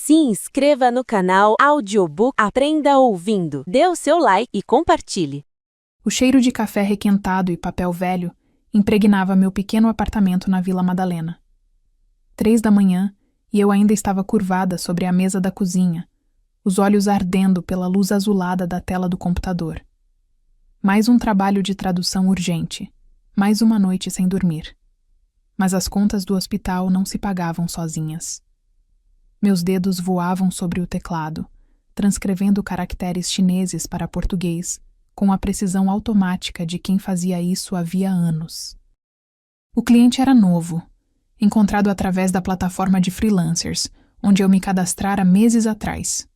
Se inscreva no canal Audiobook Aprenda Ouvindo. Dê o seu like e compartilhe. O cheiro de café requentado e papel velho impregnava meu pequeno apartamento na Vila Madalena. 3 da manhã e eu ainda estava curvada sobre a mesa da cozinha, os olhos ardendo pela luz azulada da tela do computador. Mais um trabalho de tradução urgente, mais uma noite sem dormir. Mas as contas do hospital não se pagavam sozinhas. Meus dedos voavam sobre o teclado, transcrevendo caracteres chineses para português, com a precisão automática de quem fazia isso havia anos. O cliente era novo, encontrado através da plataforma de freelancers, onde eu me cadastrara meses atrás.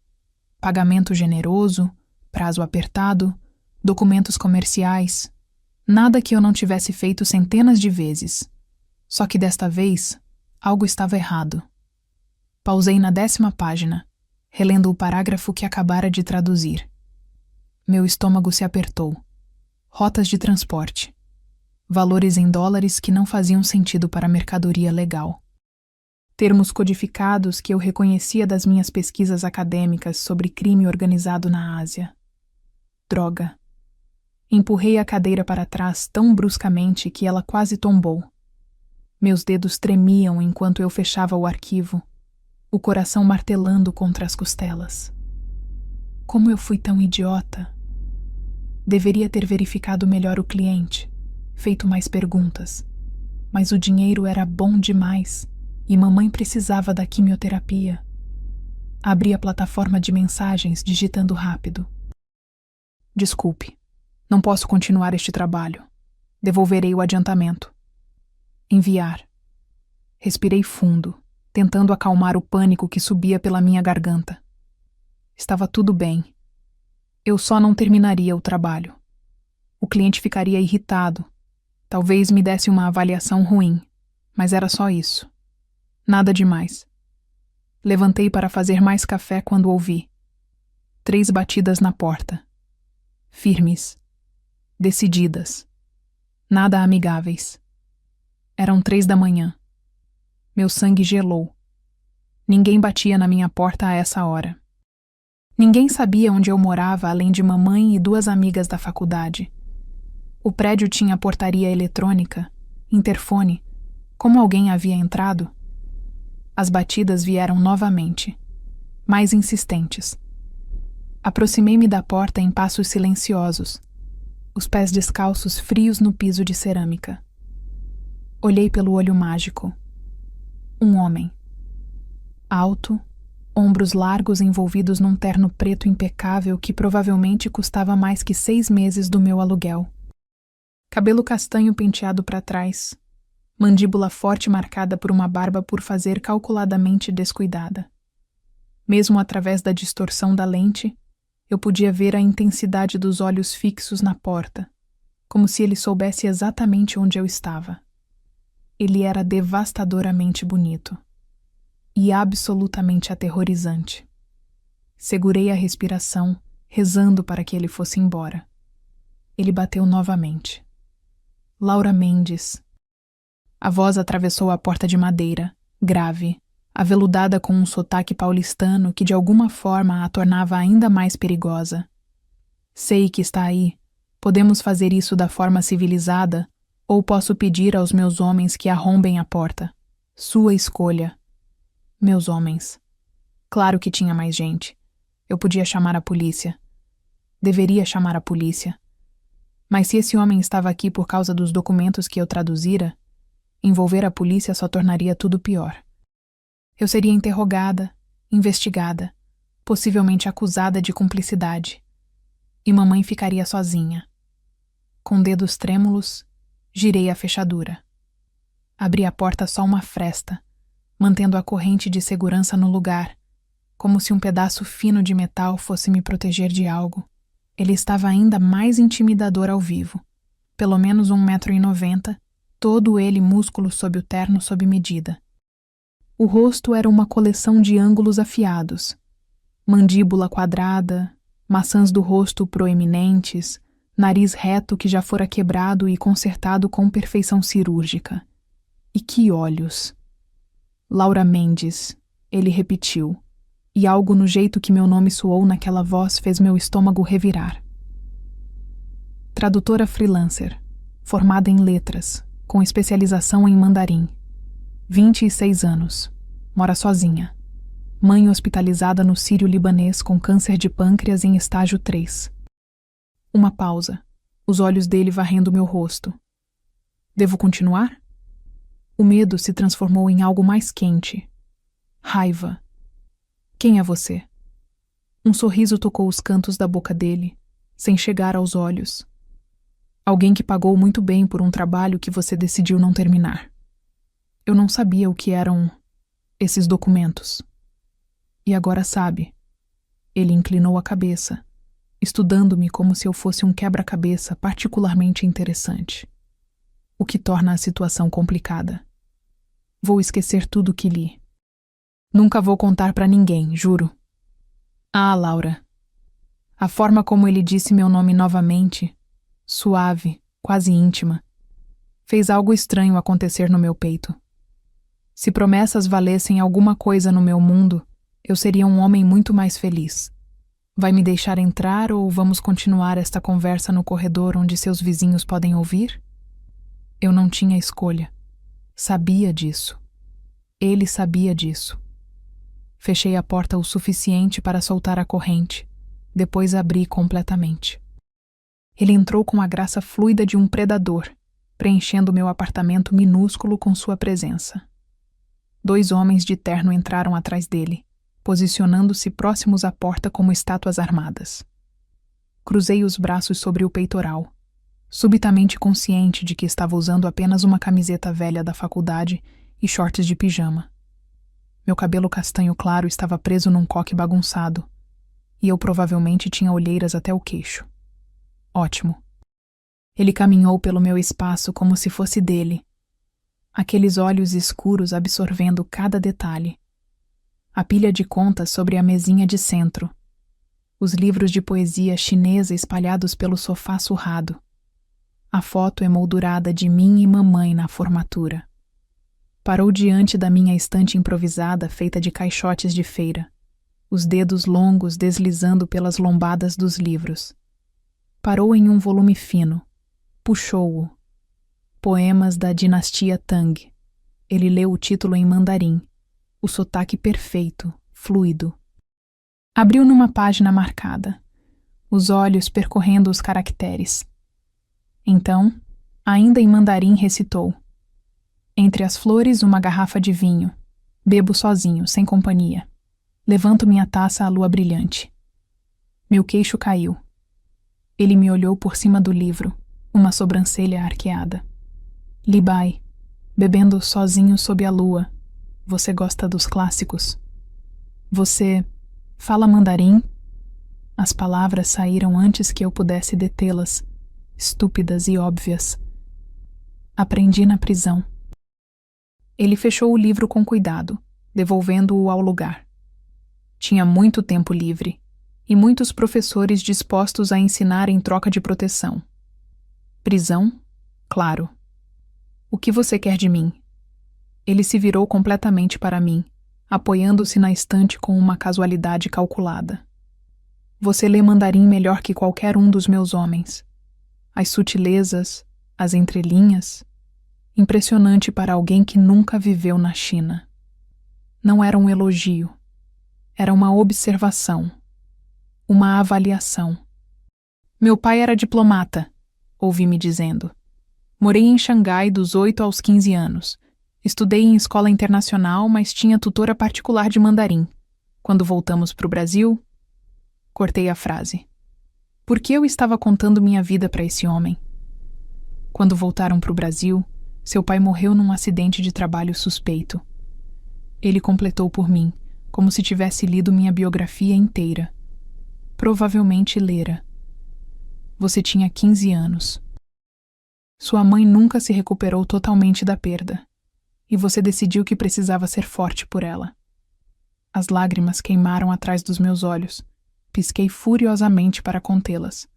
Pagamento generoso, prazo apertado, documentos comerciais, nada que eu não tivesse feito centenas de vezes. Só que desta vez, algo estava errado. Pausei na 10ª página, relendo o parágrafo que acabara de traduzir. Meu estômago se apertou. Rotas de transporte. Valores em dólares que não faziam sentido para a mercadoria legal. Termos codificados que eu reconhecia das minhas pesquisas acadêmicas sobre crime organizado na Ásia. Droga. Empurrei a cadeira para trás tão bruscamente que ela quase tombou. Meus dedos tremiam enquanto eu fechava o arquivo, o coração martelando contra as costelas. Como eu fui tão idiota? Deveria ter verificado melhor o cliente, feito mais perguntas. Mas o dinheiro era bom demais e mamãe precisava da quimioterapia. Abri a plataforma de mensagens digitando rápido. Desculpe, não posso continuar este trabalho. Devolverei o adiantamento. Enviar. Respirei fundo, tentando acalmar o pânico que subia pela minha garganta. Estava tudo bem. Eu só não terminaria o trabalho. O cliente ficaria irritado. Talvez me desse uma avaliação ruim, mas era só isso. Nada demais. Levantei para fazer mais café quando ouvi 3 batidas na porta. Firmes. Decididas. Nada amigáveis. Eram 3 da manhã. Meu sangue gelou. Ninguém batia na minha porta a essa hora. Ninguém sabia onde eu morava além de mamãe e 2 amigas da faculdade. O prédio tinha portaria eletrônica, interfone. Como alguém havia entrado? As batidas vieram novamente, mais insistentes. Aproximei-me da porta em passos silenciosos, os pés descalços frios no piso de cerâmica. Olhei pelo olho mágico. Um homem. Alto, ombros largos envolvidos num terno preto impecável que provavelmente custava mais que 6 meses do meu aluguel. Cabelo castanho penteado para trás, mandíbula forte marcada por uma barba por fazer calculadamente descuidada. Mesmo através da distorção da lente, eu podia ver a intensidade dos olhos fixos na porta, como se ele soubesse exatamente onde eu estava. Ele era devastadoramente bonito e absolutamente aterrorizante. Segurei a respiração, rezando para que ele fosse embora. Ele bateu novamente. Laura Mendes. A voz atravessou a porta de madeira, grave, aveludada com um sotaque paulistano que de alguma forma a tornava ainda mais perigosa. Sei que está aí. Podemos fazer isso da forma civilizada, ou posso pedir aos meus homens que arrombem a porta. Sua escolha. Meus homens. Claro que tinha mais gente. Eu podia chamar a polícia. Deveria chamar a polícia. Mas se esse homem estava aqui por causa dos documentos que eu traduzira, envolver a polícia só tornaria tudo pior. Eu seria interrogada, investigada, possivelmente acusada de cumplicidade. E mamãe ficaria sozinha. Com dedos trêmulos, girei a fechadura. Abri a porta só uma fresta, mantendo a corrente de segurança no lugar, como se um pedaço fino de metal fosse me proteger de algo. Ele estava ainda mais intimidador ao vivo. Pelo menos 1,90 m, todo ele músculo sob o terno sob medida. O rosto era uma coleção de ângulos afiados. Mandíbula quadrada, maçãs do rosto proeminentes, nariz reto que já fora quebrado e consertado com perfeição cirúrgica. E que olhos! Laura Mendes, ele repetiu. e algo no jeito que meu nome soou naquela voz fez meu estômago revirar. Tradutora freelancer, formada em letras, com especialização em mandarim. 26 anos. Mora sozinha. Mãe hospitalizada no Sírio-Libanês com câncer de pâncreas em estágio 3. Uma pausa. Os olhos dele varrendo meu rosto. Devo continuar? O medo se transformou em algo mais quente. Raiva. Quem é você? Um sorriso tocou os cantos da boca dele, sem chegar aos olhos. Alguém que pagou muito bem por um trabalho que você decidiu não terminar. Eu não sabia o que eram esses documentos. E agora sabe. Ele inclinou a cabeça, estudando-me como se eu fosse um quebra-cabeça particularmente interessante. O que torna a situação complicada. Vou esquecer tudo o que li. Nunca vou contar pra ninguém, juro. Ah, Laura. A forma como ele disse meu nome novamente, suave, quase íntima, fez algo estranho acontecer no meu peito. Se promessas valessem alguma coisa no meu mundo, eu seria um homem muito mais feliz. Vai me deixar entrar ou vamos continuar esta conversa no corredor onde seus vizinhos podem ouvir? Eu não tinha escolha. Sabia disso. Ele sabia disso. Fechei a porta o suficiente para soltar a corrente. Depois abri completamente. Ele entrou com a graça fluida de um predador, preenchendo meu apartamento minúsculo com sua presença. 2 homens de terno entraram atrás dele, posicionando-se próximos à porta como estátuas armadas. Cruzei os braços sobre o peitoral, subitamente consciente de que estava usando apenas uma camiseta velha da faculdade e shorts de pijama. Meu cabelo castanho claro estava preso num coque bagunçado, e eu provavelmente tinha olheiras até o queixo. Ótimo. Ele caminhou pelo meu espaço como se fosse dele, aqueles olhos escuros absorvendo cada detalhe. A pilha de contas sobre a mesinha de centro, os livros de poesia chinesa espalhados pelo sofá surrado, a foto emoldurada de mim e mamãe na formatura. Parou diante da minha estante improvisada feita de caixotes de feira, os dedos longos deslizando pelas lombadas dos livros. Parou em um volume fino, puxou-o. Poemas da dinastia Tang. Ele leu o título em mandarim, o sotaque perfeito, fluido. Abriu numa página marcada, os olhos percorrendo os caracteres. Então, ainda em mandarim, recitou: entre as flores, uma garrafa de vinho. Bebo sozinho, sem companhia. Levanto minha taça à lua brilhante. Meu queixo caiu. Ele me olhou por cima do livro, uma sobrancelha arqueada. Libai, bebendo sozinho sob a lua. Você gosta dos clássicos? Você fala mandarim? As palavras saíram antes que eu pudesse detê-las, estúpidas e óbvias. Aprendi na prisão. Ele fechou o livro com cuidado, devolvendo-o ao lugar. Tinha muito tempo livre, e muitos professores dispostos a ensinar em troca de proteção. Prisão? Claro. O que você quer de mim? Ele se virou completamente para mim, apoiando-se na estante com uma casualidade calculada. Você lê mandarim melhor que qualquer um dos meus homens. As sutilezas, as entrelinhas. Impressionante para alguém que nunca viveu na China. Não era um elogio. Era uma observação. Uma avaliação. Meu pai era diplomata, ouvi-me dizendo. Morei em Xangai dos 8 aos 15 anos. Estudei em escola internacional, mas tinha tutora particular de mandarim. Quando voltamos para o Brasil... Cortei a frase. Por que eu estava contando minha vida para esse homem? Quando voltaram para o Brasil, seu pai morreu num acidente de trabalho suspeito. Ele completou por mim, como se tivesse lido minha biografia inteira. Provavelmente lera. Você tinha 15 anos. Sua mãe nunca se recuperou totalmente da perda, e você decidiu que precisava ser forte por ela. As lágrimas queimaram atrás dos meus olhos. Pisquei furiosamente para contê-las.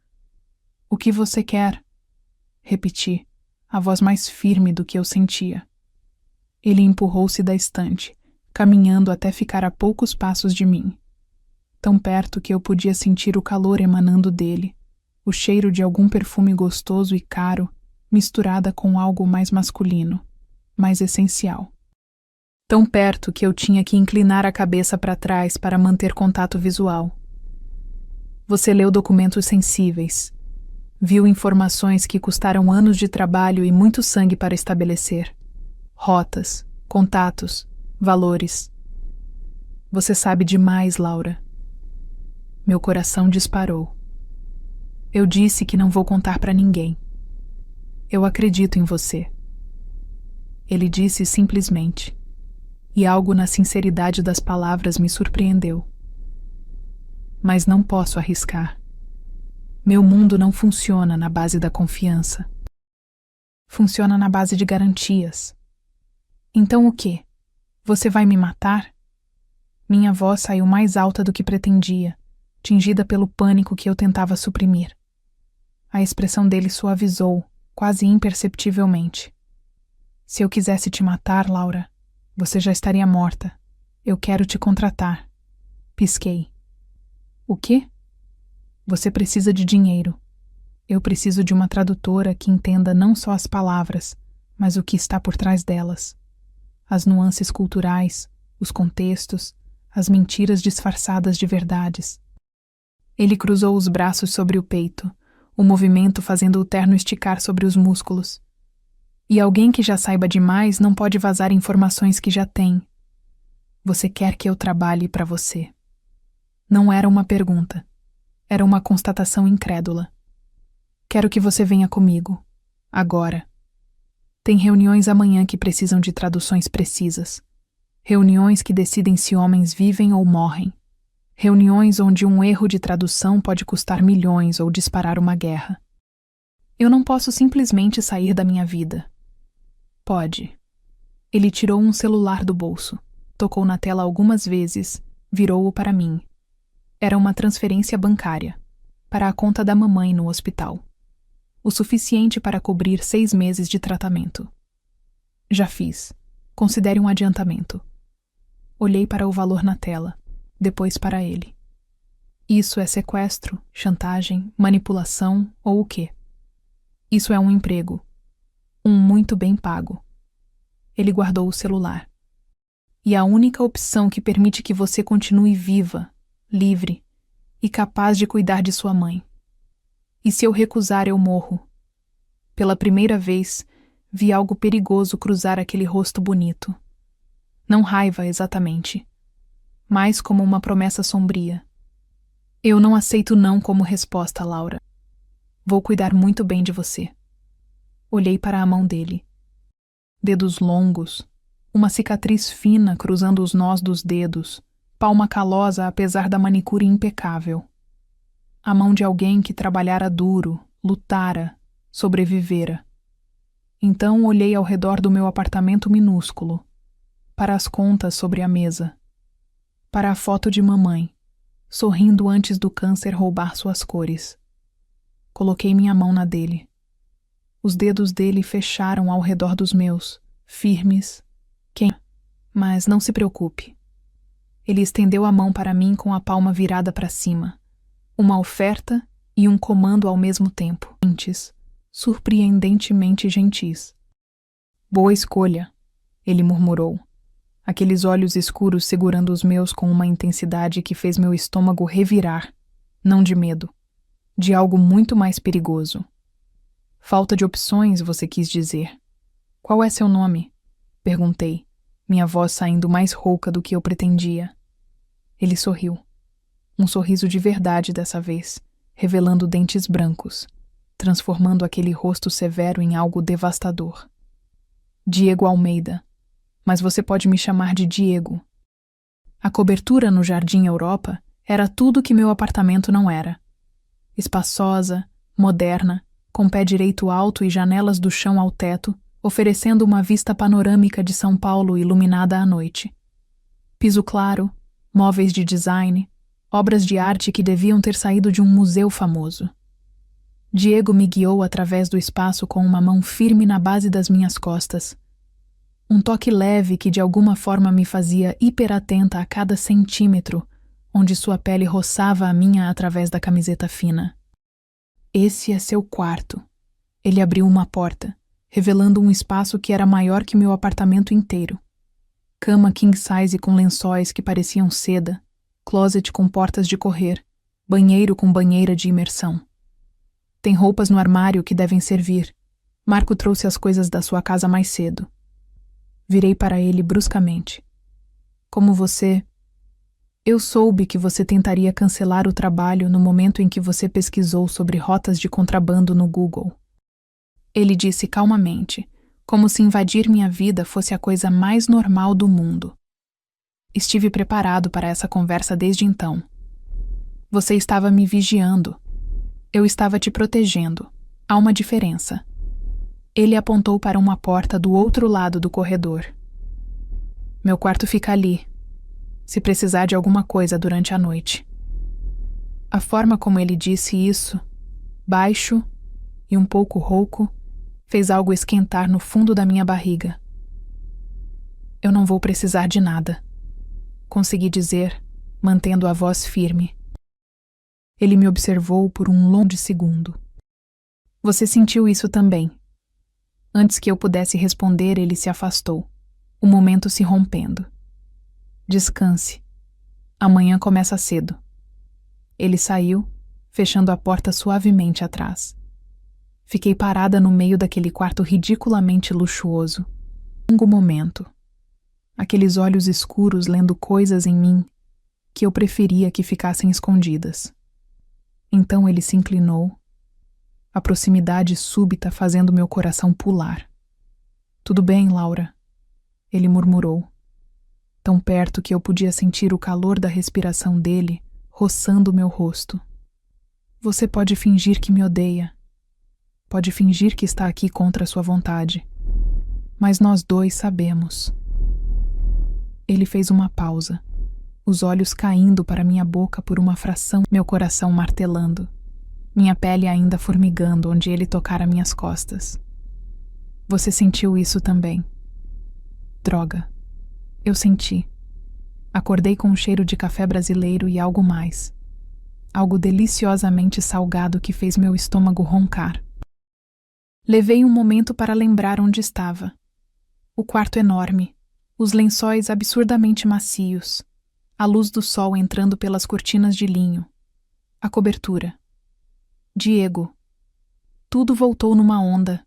O que você quer? Repeti, a voz mais firme do que eu sentia. Ele empurrou-se da estante, caminhando até ficar a poucos passos de mim. tão perto que eu podia sentir o calor emanando dele, o cheiro de algum perfume gostoso e caro, misturada com algo mais masculino, mais essencial. Tão perto que eu tinha que inclinar a cabeça para trás para manter contato visual. Você leu documentos sensíveis. Viu informações que custaram anos de trabalho e muito sangue para estabelecer. Rotas, contatos, valores. Você sabe demais, Laura. Meu coração disparou. Eu disse que não vou contar para ninguém. Eu acredito em você. Ele disse simplesmente. E algo na sinceridade das palavras me surpreendeu. Mas não posso arriscar. Meu mundo não funciona na base da confiança. Funciona na base de garantias. Então o quê? Você vai me matar? Minha voz saiu mais alta do que pretendia, tingida pelo pânico que eu tentava suprimir. A expressão dele suavizou, quase imperceptivelmente. Se eu quisesse te matar, Laura, você já estaria morta. Eu quero te contratar. Pisquei. O quê? Você precisa de dinheiro. Eu preciso de uma tradutora que entenda não só as palavras, mas o que está por trás delas. As nuances culturais, os contextos, as mentiras disfarçadas de verdades. Ele cruzou os braços sobre o peito, o movimento fazendo o terno esticar sobre os músculos. E alguém que já saiba demais não pode vazar informações que já tem. Você quer que eu trabalhe para você? Não era uma pergunta. Era uma constatação incrédula. Quero que você venha comigo. Agora. Tem reuniões amanhã que precisam de traduções precisas. Reuniões que decidem se homens vivem ou morrem. Reuniões onde um erro de tradução pode custar milhões ou disparar uma guerra. Eu não posso simplesmente sair da minha vida. Pode. Ele tirou um celular do bolso, tocou na tela algumas vezes, virou-o para mim. Era uma transferência bancária, para a conta da mamãe no hospital. O suficiente para cobrir 6 meses de tratamento. Já fiz. Considere um adiantamento. Olhei para o valor na tela, depois para ele. Isso é sequestro, chantagem, manipulação ou o quê? Isso é um emprego. Um muito bem pago. Ele guardou o celular. E a única opção que permite que você continue viva, livre e capaz de cuidar de sua mãe. E se eu recusar, eu morro. Pela primeira vez, vi algo perigoso cruzar aquele rosto bonito. Não raiva, exatamente, mas como uma promessa sombria. Eu não aceito não como resposta, Laura. Vou cuidar muito bem de você. Olhei para a mão dele. Dedos longos, uma cicatriz fina cruzando os nós dos dedos, palma calosa apesar da manicure impecável. A mão de alguém que trabalhara duro, lutara, sobrevivera. Então olhei ao redor do meu apartamento minúsculo, para as contas sobre a mesa, para a foto de mamãe, sorrindo antes do câncer roubar suas cores. Coloquei minha mão na dele. Os dedos dele fecharam ao redor dos meus, firmes. Mas não se preocupe. Ele estendeu a mão para mim com a palma virada para cima. Uma oferta e um comando ao mesmo tempo. Surpreendentemente gentis. Boa escolha, ele murmurou. Aqueles olhos escuros segurando os meus com uma intensidade que fez meu estômago revirar, não de medo, de algo muito mais perigoso. Falta de opções, você quis dizer. Qual é seu nome? Perguntei, minha voz saindo mais rouca do que eu pretendia. Ele sorriu. Um sorriso de verdade dessa vez, revelando dentes brancos, transformando aquele rosto severo em algo devastador. Diego Almeida. Mas você pode me chamar de Diego. A cobertura no Jardim Europa era tudo que meu apartamento não era. Espaçosa, moderna, com pé direito alto e janelas do chão ao teto, oferecendo uma vista panorâmica de São Paulo iluminada à noite. Piso claro, móveis de design, obras de arte que deviam ter saído de um museu famoso. Diego me guiou através do espaço com uma mão firme na base das minhas costas. Um toque leve que de alguma forma me fazia hiperatenta a cada centímetro, onde sua pele roçava a minha através da camiseta fina. Esse é seu quarto. Ele abriu uma porta, revelando um espaço que era maior que meu apartamento inteiro. Cama king size com lençóis que pareciam seda, closet com portas de correr, banheiro com banheira de imersão. Tem roupas no armário que devem servir. Marco trouxe as coisas da sua casa mais cedo. Virei para ele bruscamente. Como você... Eu soube que você tentaria cancelar o trabalho no momento em que você pesquisou sobre rotas de contrabando no Google. Ele disse calmamente, como se invadir minha vida fosse a coisa mais normal do mundo. Estive preparado para essa conversa desde então. Você estava me vigiando. Eu estava te protegendo. Há uma diferença. Ele apontou para uma porta do outro lado do corredor. Meu quarto fica ali, se precisar de alguma coisa durante a noite. A forma como ele disse isso, baixo e um pouco rouco, fez algo esquentar no fundo da minha barriga. Eu não vou precisar de nada, consegui dizer, mantendo a voz firme. Ele me observou por um longo segundo. Você sentiu isso também? Antes que eu pudesse responder, ele se afastou, o momento se rompendo. Descanse. Amanhã começa cedo. Ele saiu, fechando a porta suavemente atrás. Fiquei parada no meio daquele quarto ridiculamente luxuoso. Um longo momento. Aqueles olhos escuros lendo coisas em mim que eu preferia que ficassem escondidas. Então ele se inclinou, a proximidade súbita fazendo meu coração pular. Tudo bem, Laura? Ele murmurou, tão perto que eu podia sentir o calor da respiração dele roçando meu rosto. Você pode fingir que me odeia. Pode fingir que está aqui contra sua vontade. Mas nós dois sabemos. Ele fez uma pausa, os olhos caindo para minha boca por uma fração, meu coração martelando, minha pele ainda formigando onde ele tocara minhas costas. Você sentiu isso também? Droga. Eu senti. Acordei com um cheiro de café brasileiro e algo mais. Algo deliciosamente salgado que fez meu estômago roncar. Levei um momento para lembrar onde estava. O quarto enorme, os lençóis absurdamente macios, a luz do sol entrando pelas cortinas de linho, a cobertura. Diego. Tudo voltou numa onda.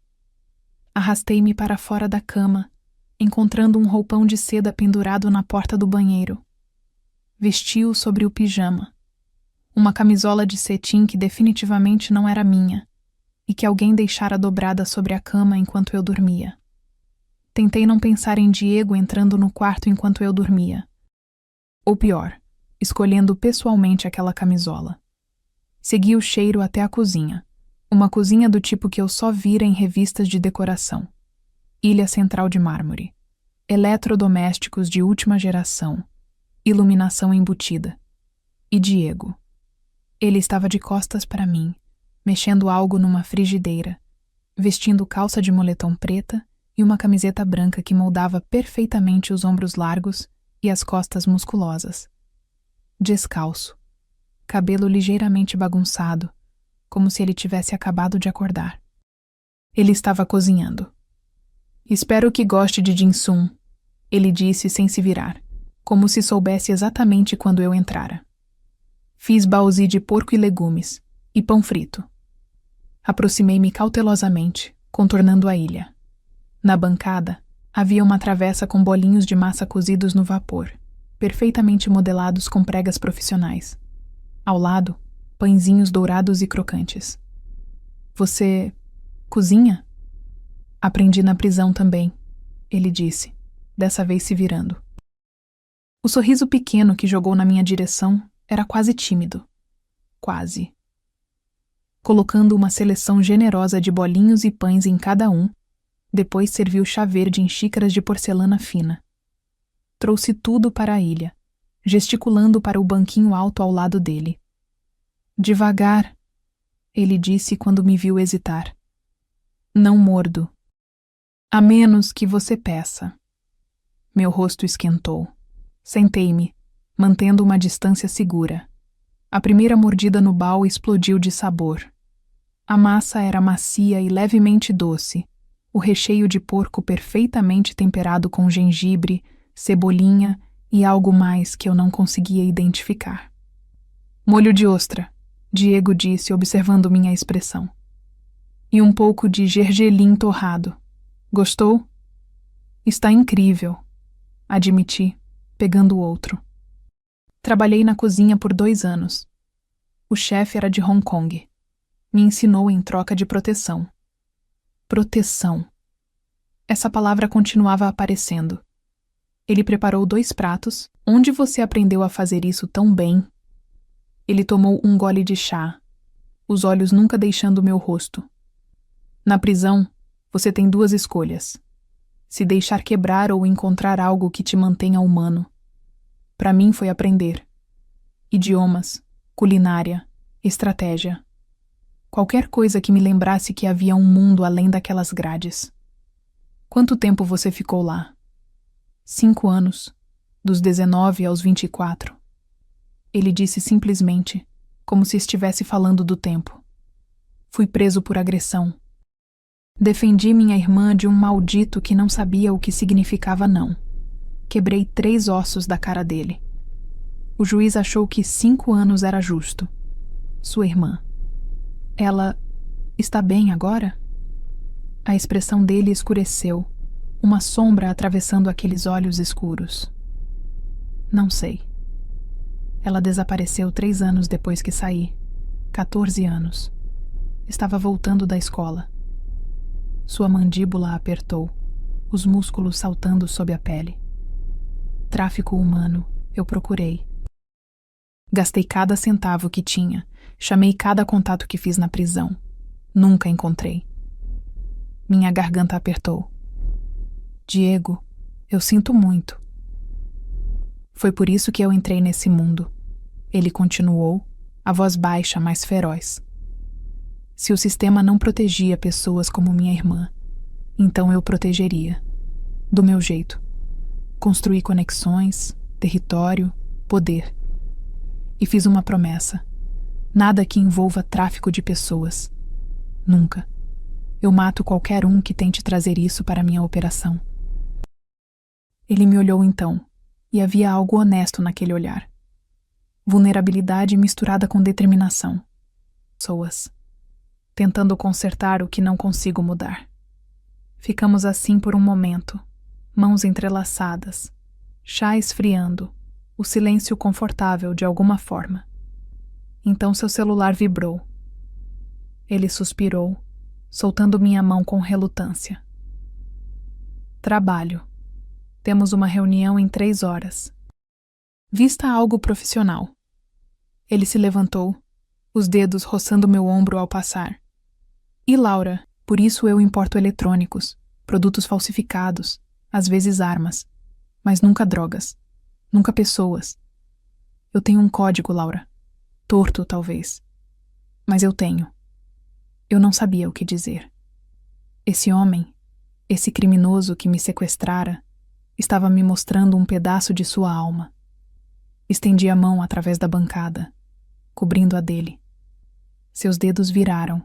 Arrastei-me para fora da cama, encontrando um roupão de seda pendurado na porta do banheiro. Vesti-o sobre o pijama. Uma camisola de cetim que definitivamente não era minha, e que alguém deixara dobrada sobre a cama enquanto eu dormia. Tentei não pensar em Diego entrando no quarto enquanto eu dormia. Ou pior, escolhendo pessoalmente aquela camisola. Segui o cheiro até a cozinha. Uma cozinha do tipo que eu só vira em revistas de decoração. Ilha central de mármore. Eletrodomésticos de última geração. Iluminação embutida. E Diego. Ele estava de costas para mim, mexendo algo numa frigideira, vestindo calça de moletom preta e uma camiseta branca que moldava perfeitamente os ombros largos e as costas musculosas. Descalço. Cabelo ligeiramente bagunçado, como se ele tivesse acabado de acordar. Ele estava cozinhando. Espero que goste de ginsum, ele disse sem se virar, como se soubesse exatamente quando eu entrara. Fiz baozi de porco e legumes, e pão frito. Aproximei-me cautelosamente, contornando a ilha. Na bancada, havia uma travessa com bolinhos de massa cozidos no vapor, perfeitamente modelados com pregas profissionais. Ao lado, pãezinhos dourados e crocantes. Você cozinha? Aprendi na prisão também, ele disse, dessa vez se virando. O sorriso pequeno que jogou na minha direção era quase tímido. Quase. Colocando uma seleção generosa de bolinhos e pães em cada um, depois serviu chá verde em xícaras de porcelana fina. Trouxe tudo para a ilha, gesticulando para o banquinho alto ao lado dele. Devagar, ele disse quando me viu hesitar. Não mordo. A menos que você peça. Meu rosto esquentou. Sentei-me, mantendo uma distância segura. A primeira mordida no bal explodiu de sabor. A massa era macia e levemente doce, o recheio de porco perfeitamente temperado com gengibre, cebolinha e algo mais que eu não conseguia identificar. Molho de ostra, Diego disse, observando minha expressão. E um pouco de gergelim torrado. Gostou? Está incrível, admiti, pegando outro. Trabalhei na cozinha por 2 anos. O chefe era de Hong Kong. Me ensinou em troca de proteção. Proteção. Essa palavra continuava aparecendo. Ele preparou 2 pratos. Onde você aprendeu a fazer isso tão bem? Ele tomou um gole de chá, os olhos nunca deixando meu rosto. Na prisão, você tem 2 escolhas: se deixar quebrar ou encontrar algo que te mantenha humano. Para mim foi aprender. Idiomas, culinária, estratégia. Qualquer coisa que me lembrasse que havia um mundo além daquelas grades. Quanto tempo você ficou lá? 5 anos, dos 19 aos 24. Ele disse simplesmente, como se estivesse falando do tempo. Fui preso por agressão. Defendi minha irmã de um maldito que não sabia o que significava não. Quebrei 3 ossos da cara dele. O juiz achou que 5 anos era justo. Sua irmã. Ela está bem agora? A expressão dele escureceu, uma sombra atravessando aqueles olhos escuros. Não sei. Ela desapareceu 3 anos depois que saí. 14 anos. Estava voltando da escola. Sua mandíbula apertou, os músculos saltando sob a pele. Tráfico humano, eu procurei. Gastei cada centavo que tinha, chamei cada contato que fiz na prisão. Nunca encontrei. Minha garganta apertou. Diego, eu sinto muito. Foi por isso que eu entrei nesse mundo. Ele continuou, a voz baixa, mas feroz. Se o sistema não protegia pessoas como minha irmã, então eu protegeria. Do meu jeito. Construí conexões, território, poder. E fiz uma promessa. Nada que envolva tráfico de pessoas. Nunca. Eu mato qualquer um que tente trazer isso para minha operação. Ele me olhou então, e havia algo honesto naquele olhar. Vulnerabilidade misturada com determinação. Pessoas. Tentando consertar o que não consigo mudar. Ficamos assim por um momento, mãos entrelaçadas, chá esfriando, o silêncio confortável de alguma forma. Então seu celular vibrou. Ele suspirou, soltando minha mão com relutância. Trabalho. Temos uma reunião em 3 horas. Vista algo profissional. Ele se levantou, os dedos roçando meu ombro ao passar. E Laura, por isso eu importo eletrônicos, produtos falsificados, às vezes armas, mas nunca drogas, nunca pessoas. Eu tenho um código, Laura. Torto, talvez. Mas eu tenho. Eu não sabia o que dizer. Esse homem, esse criminoso que me sequestrara, estava me mostrando um pedaço de sua alma. Estendi a mão através da bancada, cobrindo a dele. Seus dedos viraram,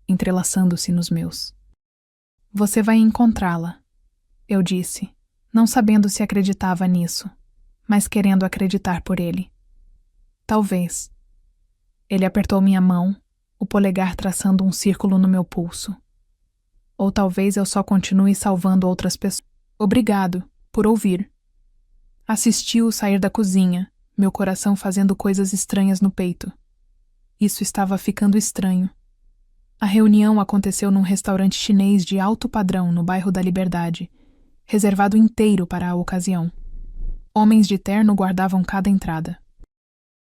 entrelaçando-se nos meus. Você vai encontrá-la, eu disse, não sabendo se acreditava nisso, mas querendo acreditar por ele. Talvez. Ele apertou minha mão, o polegar traçando um círculo no meu pulso. Ou talvez eu só continue salvando outras pessoas. Obrigado por ouvir. Assisti-o sair da cozinha, meu coração fazendo coisas estranhas no peito. Isso estava ficando estranho. A reunião aconteceu num restaurante chinês de alto padrão no bairro da Liberdade, reservado inteiro para a ocasião. Homens de terno guardavam cada entrada.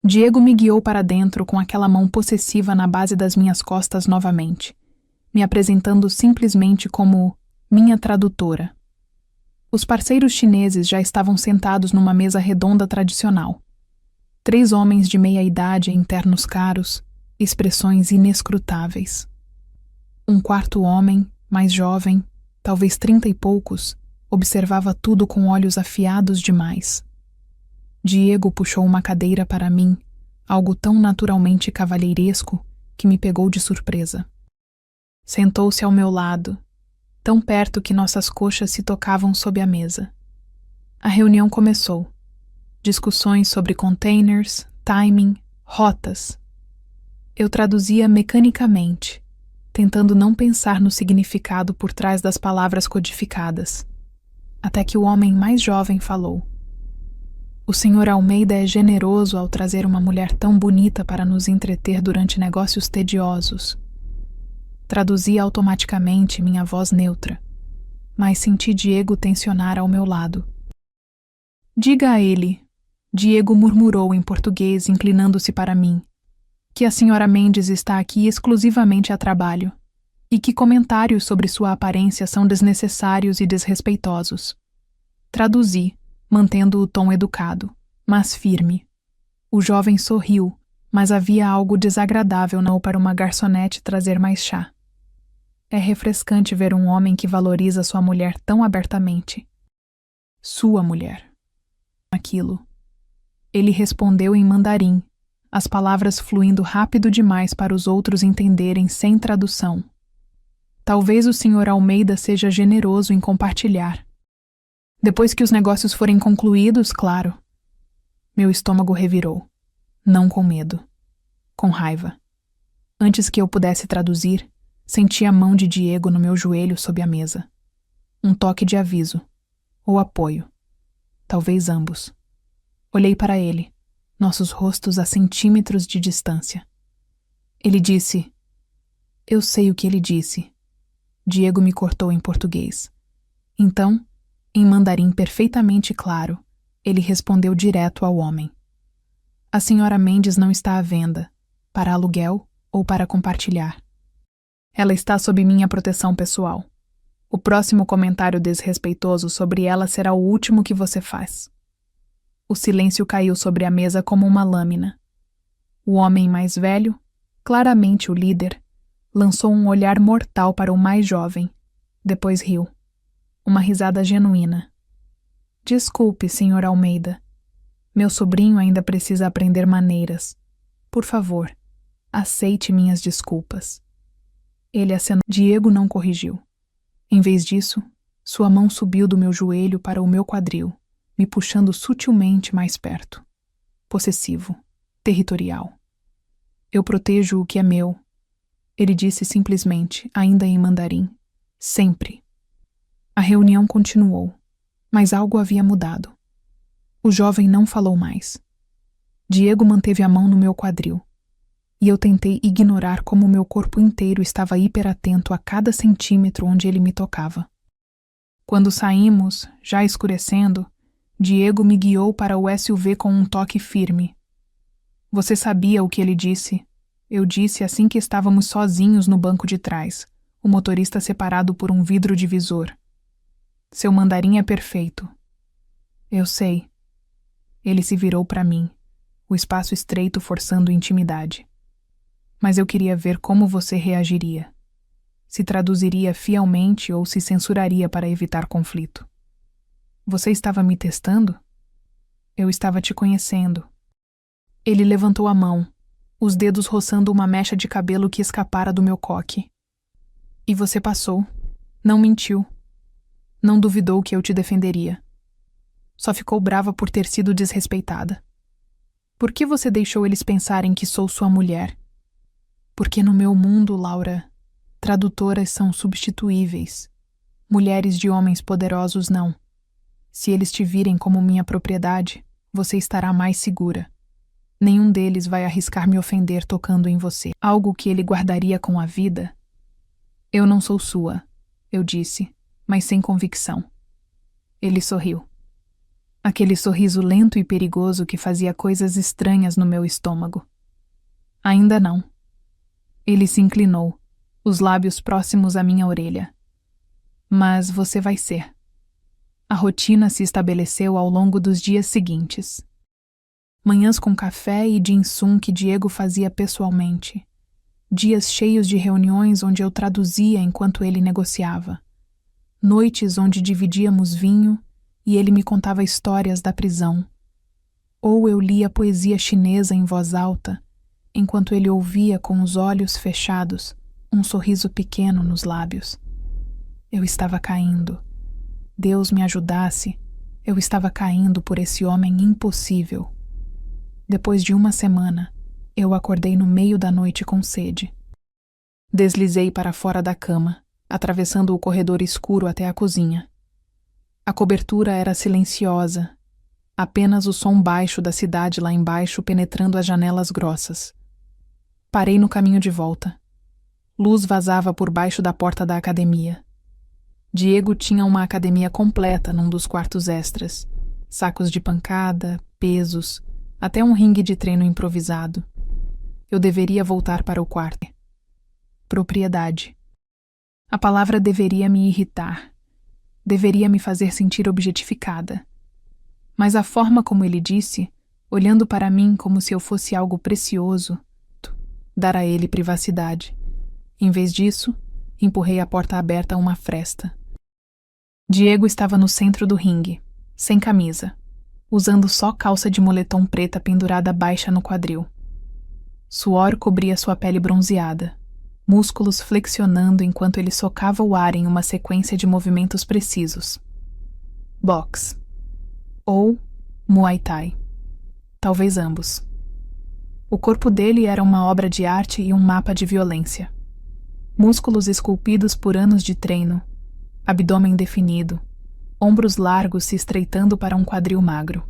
Diego me guiou para dentro com aquela mão possessiva na base das minhas costas novamente, me apresentando simplesmente como minha tradutora. Os parceiros chineses já estavam sentados numa mesa redonda tradicional. 3 homens de meia-idade em ternos caros, expressões inescrutáveis. Um 4º homem, mais jovem, talvez 30 e poucos, observava tudo com olhos afiados demais. Diego puxou uma cadeira para mim, algo tão naturalmente cavalheiresco que me pegou de surpresa. Sentou-se ao meu lado, tão perto que nossas coxas se tocavam sob a mesa. A reunião começou. Discussões sobre containers, timing, rotas. Eu traduzia mecanicamente, tentando não pensar no significado por trás das palavras codificadas. Até que o homem mais jovem falou. O Sr. Almeida é generoso ao trazer uma mulher tão bonita para nos entreter durante negócios tediosos. Traduzi automaticamente minha voz neutra, mas senti Diego tensionar ao meu lado. Diga a ele, Diego murmurou em português, inclinando-se para mim, que a Sra. Mendes está aqui exclusivamente a trabalho e que comentários sobre sua aparência são desnecessários e desrespeitosos. Traduzi, mantendo o tom educado, mas firme. O jovem sorriu, mas havia algo desagradável não para uma garçonete trazer mais chá. É refrescante ver um homem que valoriza sua mulher tão abertamente. Sua mulher. Aquilo. Ele respondeu em mandarim, as palavras fluindo rápido demais para os outros entenderem sem tradução. Talvez o Sr. Almeida seja generoso em compartilhar. Depois que os negócios forem concluídos, claro. Meu estômago revirou. Não com medo. Com raiva. Antes que eu pudesse traduzir, senti a mão de Diego no meu joelho sob a mesa. Um toque de aviso. Ou apoio. Talvez ambos. Olhei para ele, nossos rostos a centímetros de distância. Ele disse... Eu sei o que ele disse. Diego me cortou em português. Então... Em mandarim perfeitamente claro, ele respondeu direto ao homem. A Sra. Mendes não está à venda, para aluguel ou para compartilhar. Ela está sob minha proteção pessoal. O próximo comentário desrespeitoso sobre ela será o último que você faz. O silêncio caiu sobre a mesa como uma lâmina. O homem mais velho, claramente o líder, lançou um olhar mortal para o mais jovem, depois riu. Uma risada genuína. Desculpe, Sr. Almeida. Meu sobrinho ainda precisa aprender maneiras. Por favor, aceite minhas desculpas. Ele acenou. Diego não corrigiu. Em vez disso, sua mão subiu do meu joelho para o meu quadril, me puxando sutilmente mais perto. Possessivo. Territorial. Eu protejo o que é meu. Ele disse simplesmente, ainda em mandarim. Sempre. A reunião continuou, mas algo havia mudado. O jovem não falou mais. Diego manteve a mão no meu quadril, e eu tentei ignorar como meu corpo inteiro estava hiperatento a cada centímetro onde ele me tocava. Quando saímos, já escurecendo, Diego me guiou para o SUV com um toque firme. Você sabia o que ele disse? Eu disse assim que estávamos sozinhos no banco de trás, o motorista separado por um vidro divisor. Seu mandarim é perfeito. Eu sei. Ele se virou para mim, o espaço estreito forçando intimidade. Mas eu queria ver como você reagiria. Se traduziria fielmente ou se censuraria para evitar conflito. Você estava me testando? Eu estava te conhecendo. Ele levantou a mão, os dedos roçando uma mecha de cabelo que escapara do meu coque. E você passou. Não mentiu. Não duvidou que eu te defenderia. Só ficou brava por ter sido desrespeitada. Por que você deixou eles pensarem que sou sua mulher? Porque no meu mundo, Laura, tradutoras são substituíveis. Mulheres de homens poderosos não. Se eles te virem como minha propriedade, você estará mais segura. Nenhum deles vai arriscar me ofender tocando em você. Algo que ele guardaria com a vida? Eu não sou sua, eu disse, mas sem convicção. Ele sorriu. Aquele sorriso lento e perigoso que fazia coisas estranhas no meu estômago. Ainda não. Ele se inclinou, os lábios próximos à minha orelha. Mas você vai ser. A rotina se estabeleceu ao longo dos dias seguintes. Manhãs com café e ginsum que Diego fazia pessoalmente. Dias cheios de reuniões onde eu traduzia enquanto ele negociava. Noites onde dividíamos vinho e ele me contava histórias da prisão. ou eu lia poesia chinesa em voz alta, enquanto ele ouvia com os olhos fechados, um sorriso pequeno nos lábios. Eu estava caindo. Deus me ajudasse, eu estava caindo por esse homem impossível. Depois de uma semana, eu acordei no meio da noite com sede. Deslizei para fora da cama, atravessando o corredor escuro até a cozinha. A cobertura era silenciosa, apenas o som baixo da cidade lá embaixo penetrando as janelas grossas. Parei no caminho de volta. Luz vazava por baixo da porta da academia. Diego tinha uma academia completa num dos quartos extras. Sacos de pancada, pesos, até um ringue de treino improvisado. Eu deveria voltar para o quarto. Propriedade. A palavra deveria me irritar. Deveria me fazer sentir objetificada. Mas a forma como ele disse, olhando para mim como se eu fosse algo precioso, dar a ele privacidade. Em vez disso, empurrei a porta aberta a uma fresta. Diego estava no centro do ringue, sem camisa, usando só calça de moletom preta pendurada baixa no quadril. Suor cobria sua pele bronzeada, músculos flexionando enquanto ele socava o ar em uma sequência de movimentos precisos. Boxe. Ou Muay Thai. Talvez ambos. O corpo dele era uma obra de arte e um mapa de violência. Músculos esculpidos por anos de treino, abdômen definido, ombros largos se estreitando para um quadril magro.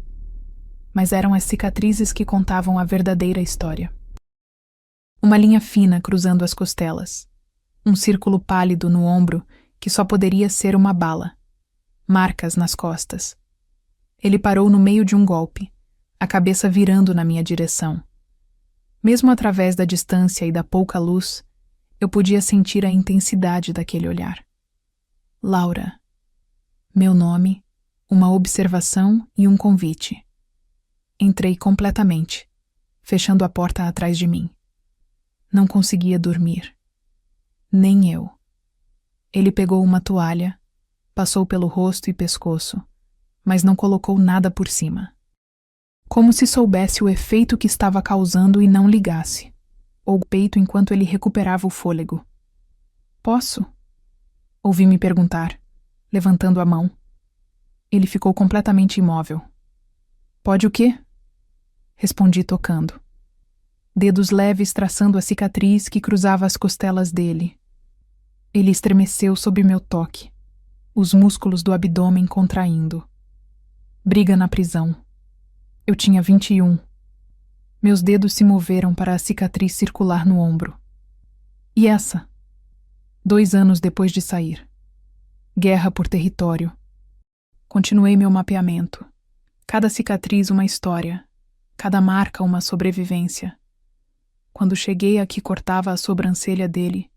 Mas eram as cicatrizes que contavam a verdadeira história. Uma linha fina cruzando as costelas. Um círculo pálido no ombro que só poderia ser uma bala. Marcas nas costas. Ele parou no meio de um golpe, a cabeça virando na minha direção. Mesmo através da distância e da pouca luz, eu podia sentir a intensidade daquele olhar. Laura. Meu nome, uma observação e um convite. Entrei completamente, fechando a porta atrás de mim. Não conseguia dormir. Nem eu. Ele pegou uma toalha, passou pelo rosto e pescoço, mas não colocou nada por cima. Como se soubesse o efeito que estava causando e não ligasse. Ou o peito enquanto ele recuperava o fôlego. Posso? Ouvi-me perguntar, levantando a mão. Ele ficou completamente imóvel. Pode o quê? Respondi tocando. Dedos leves traçando a cicatriz que cruzava as costelas dele. Ele estremeceu sob meu toque, os músculos do abdômen contraindo. Briga na prisão. Eu tinha 21. Meus dedos se moveram para a cicatriz circular no ombro. E essa? 2 anos depois de sair. Guerra por território. Continuei meu mapeamento. Cada cicatriz uma história. Cada marca uma sobrevivência. Quando cheguei a que cortava a sobrancelha dele,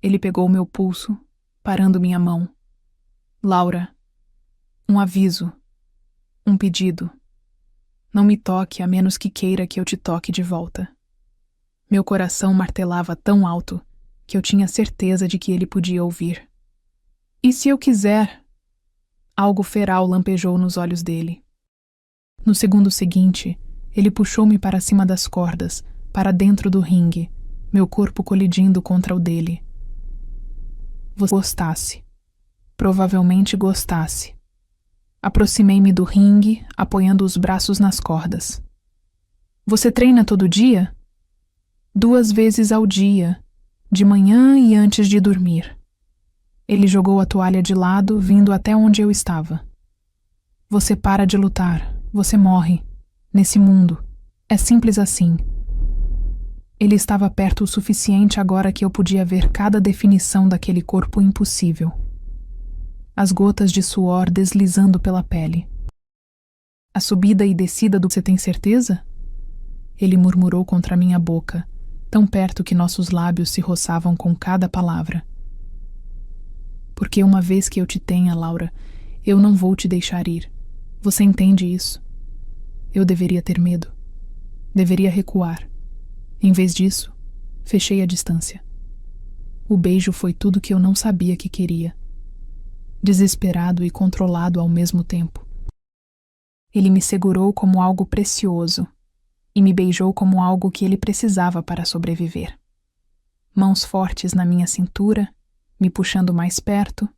ele pegou meu pulso, parando minha mão. Laura. Um aviso. Um pedido. Não me toque a menos que queira que eu te toque de volta. Meu coração martelava tão alto que eu tinha certeza de que ele podia ouvir. E se eu quiser? Algo feral lampejou nos olhos dele. No segundo seguinte, ele puxou-me para cima das cordas, para dentro do ringue, meu corpo colidindo contra o dele. Você gostasse. Provavelmente gostasse. Aproximei-me do ringue, apoiando os braços nas cordas. Você treina todo dia? 2 vezes ao dia, de manhã e antes de dormir. Ele jogou a toalha de lado, vindo até onde eu estava. Você para de lutar, você morre. Nesse mundo. É simples assim. Ele estava perto o suficiente agora que eu podia ver cada definição daquele corpo impossível. As gotas de suor deslizando pela pele. A subida e descida do "Você tem certeza?" Ele murmurou contra minha boca, tão perto que nossos lábios se roçavam com cada palavra. Porque uma vez que eu te tenha, Laura, eu não vou te deixar ir. Você entende isso? Eu deveria ter medo. Deveria recuar. Em vez disso, fechei a distância. O beijo foi tudo que eu não sabia que queria. Desesperado e controlado ao mesmo tempo. Ele me segurou como algo precioso e me beijou como algo que ele precisava para sobreviver. Mãos fortes na minha cintura, me puxando mais perto,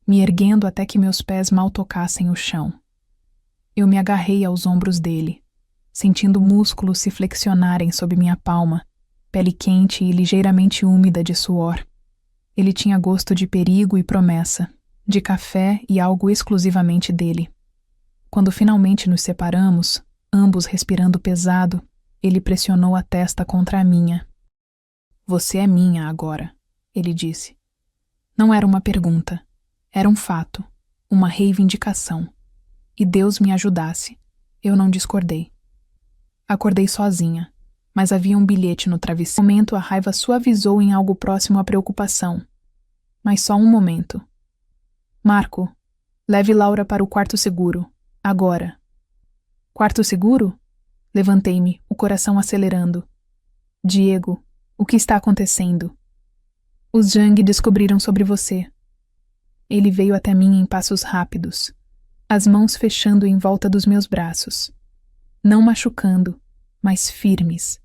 me erguendo até que meus pés mal tocassem o chão. Eu me agarrei aos ombros dele, sentindo músculos se flexionarem sob minha palma, pele quente e ligeiramente úmida de suor. Ele tinha gosto de perigo e promessa, de café e algo exclusivamente dele. Quando finalmente nos separamos, ambos respirando pesado, ele pressionou a testa contra a minha. "Você é minha agora", ele disse. Não era uma pergunta, era um fato, uma reivindicação. E Deus me ajudasse. Eu não discordei. Acordei sozinha, mas havia um bilhete no travesseiro. No momento, a raiva suavizou em algo próximo à preocupação. Mas só um momento. "Marco, leve Laura para o quarto seguro. Agora." "Quarto seguro?" Levantei-me, o coração acelerando. "Diego, o que está acontecendo?" "Os Jang descobriram sobre você." Ele veio até mim em passos rápidos, as mãos fechando em volta dos meus braços. Não machucando, mas firmes.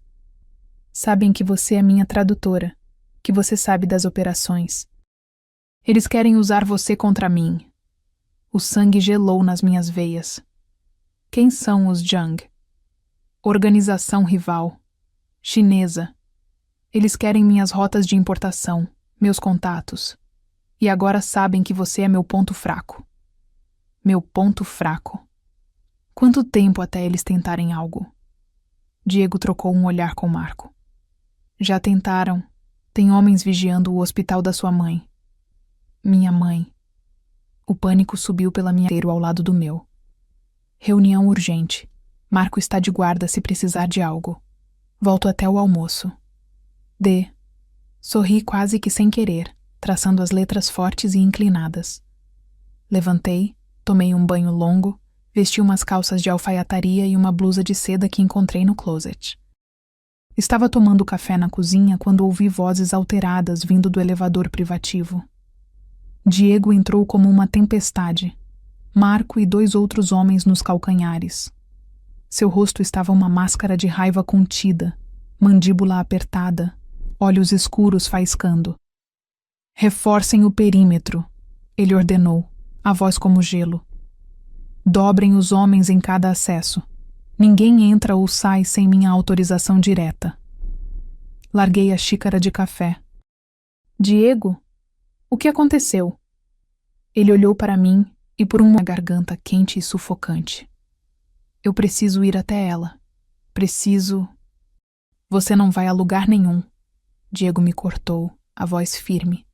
"Sabem que você é minha tradutora, que você sabe das operações. Eles querem usar você contra mim." O sangue gelou nas minhas veias. "Quem são os Jang?" "Organização rival. Chinesa. Eles querem minhas rotas de importação, meus contatos. E agora sabem que você é meu ponto fraco." Meu ponto fraco. Quanto tempo até eles tentarem algo? Diego trocou um olhar com Marco. "Já tentaram. Tem homens vigiando o hospital da sua mãe." "Minha mãe." O pânico subiu pela minha inteira ao lado do meu. "Reunião urgente. Marco está de guarda se precisar de algo. Volto até o almoço." D. Sorri quase que sem querer, traçando as letras fortes e inclinadas. Levantei, tomei um banho longo, vesti umas calças de alfaiataria e uma blusa de seda que encontrei no closet. Estava tomando café na cozinha quando ouvi vozes alteradas vindo do elevador privativo. Diego entrou como uma tempestade. Marco e 2 outros homens nos calcanhares. Seu rosto estava uma máscara de raiva contida, mandíbula apertada, olhos escuros faiscando. "Reforcem o perímetro", ele ordenou, a voz como gelo. "Dobrem os homens em cada acesso. Ninguém entra ou sai sem minha autorização direta." Larguei a xícara de café. "Diego, o que aconteceu?" Ele olhou para mim e por uma garganta quente e sufocante. "Eu preciso ir até ela. Preciso..." "Você não vai a lugar nenhum." Diego me cortou, a voz firme.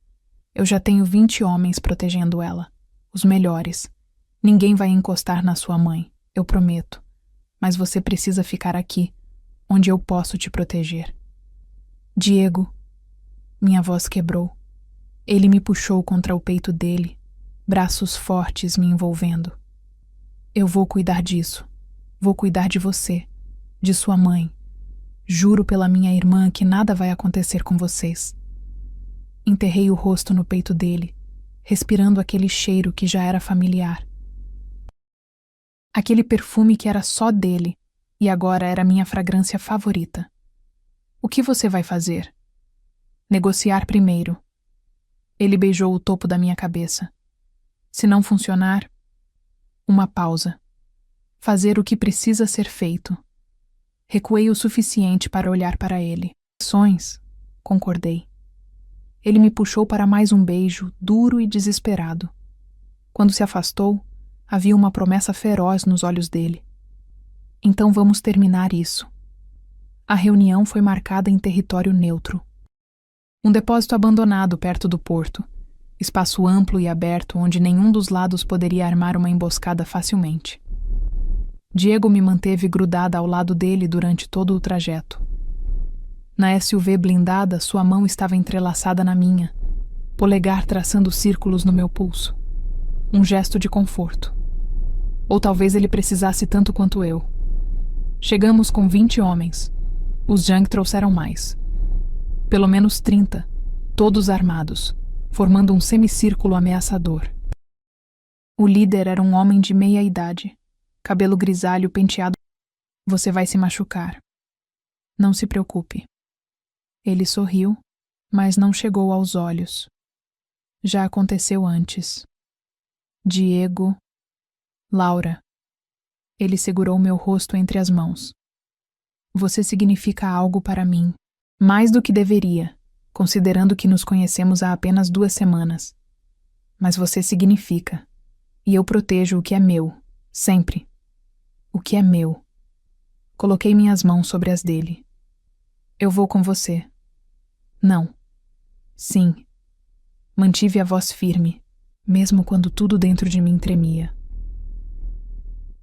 "Eu já tenho 20 homens protegendo ela. Os melhores. Ninguém vai encostar na sua mãe, eu prometo. Mas você precisa ficar aqui, onde eu posso te proteger." "Diego..." Minha voz quebrou. Ele me puxou contra o peito dele, braços fortes me envolvendo. "Eu vou cuidar disso. Vou cuidar de você, de sua mãe. Juro pela minha irmã que nada vai acontecer com vocês." Enterrei o rosto no peito dele, respirando aquele cheiro que já era familiar. Aquele perfume que era só dele e agora era minha fragrância favorita. "O que você vai fazer?" "Negociar primeiro." Ele beijou o topo da minha cabeça. "Se não funcionar..." Uma pausa. "Fazer o que precisa ser feito." Recuei o suficiente para olhar para ele. "Ações", concordei. Ele me puxou para mais um beijo, duro e desesperado. Quando se afastou, havia uma promessa feroz nos olhos dele. "Então vamos terminar isso." A reunião foi marcada em território neutro. Um depósito abandonado perto do porto, espaço amplo e aberto onde nenhum dos lados poderia armar uma emboscada facilmente. Diego me manteve grudada ao lado dele durante todo o trajeto. Na SUV blindada, sua mão estava entrelaçada na minha, polegar traçando círculos no meu pulso. Um gesto de conforto. Ou talvez ele precisasse tanto quanto eu. Chegamos com 20 homens. Os Jang trouxeram mais. Pelo menos 30, todos armados, formando um semicírculo ameaçador. O líder era um homem de meia idade, cabelo grisalho penteado. Você vai se machucar. Não se preocupe. Ele sorriu, mas não chegou aos olhos. Já aconteceu antes. Diego, Laura. Ele segurou meu rosto entre as mãos. Você significa algo para mim, mais do que deveria, considerando que nos conhecemos há apenas 2 semanas. Mas você significa. E eu protejo o que é meu, sempre. O que é meu. Coloquei minhas mãos sobre as dele. Eu vou com você. Não. Sim. Mantive a voz firme, mesmo quando tudo dentro de mim tremia.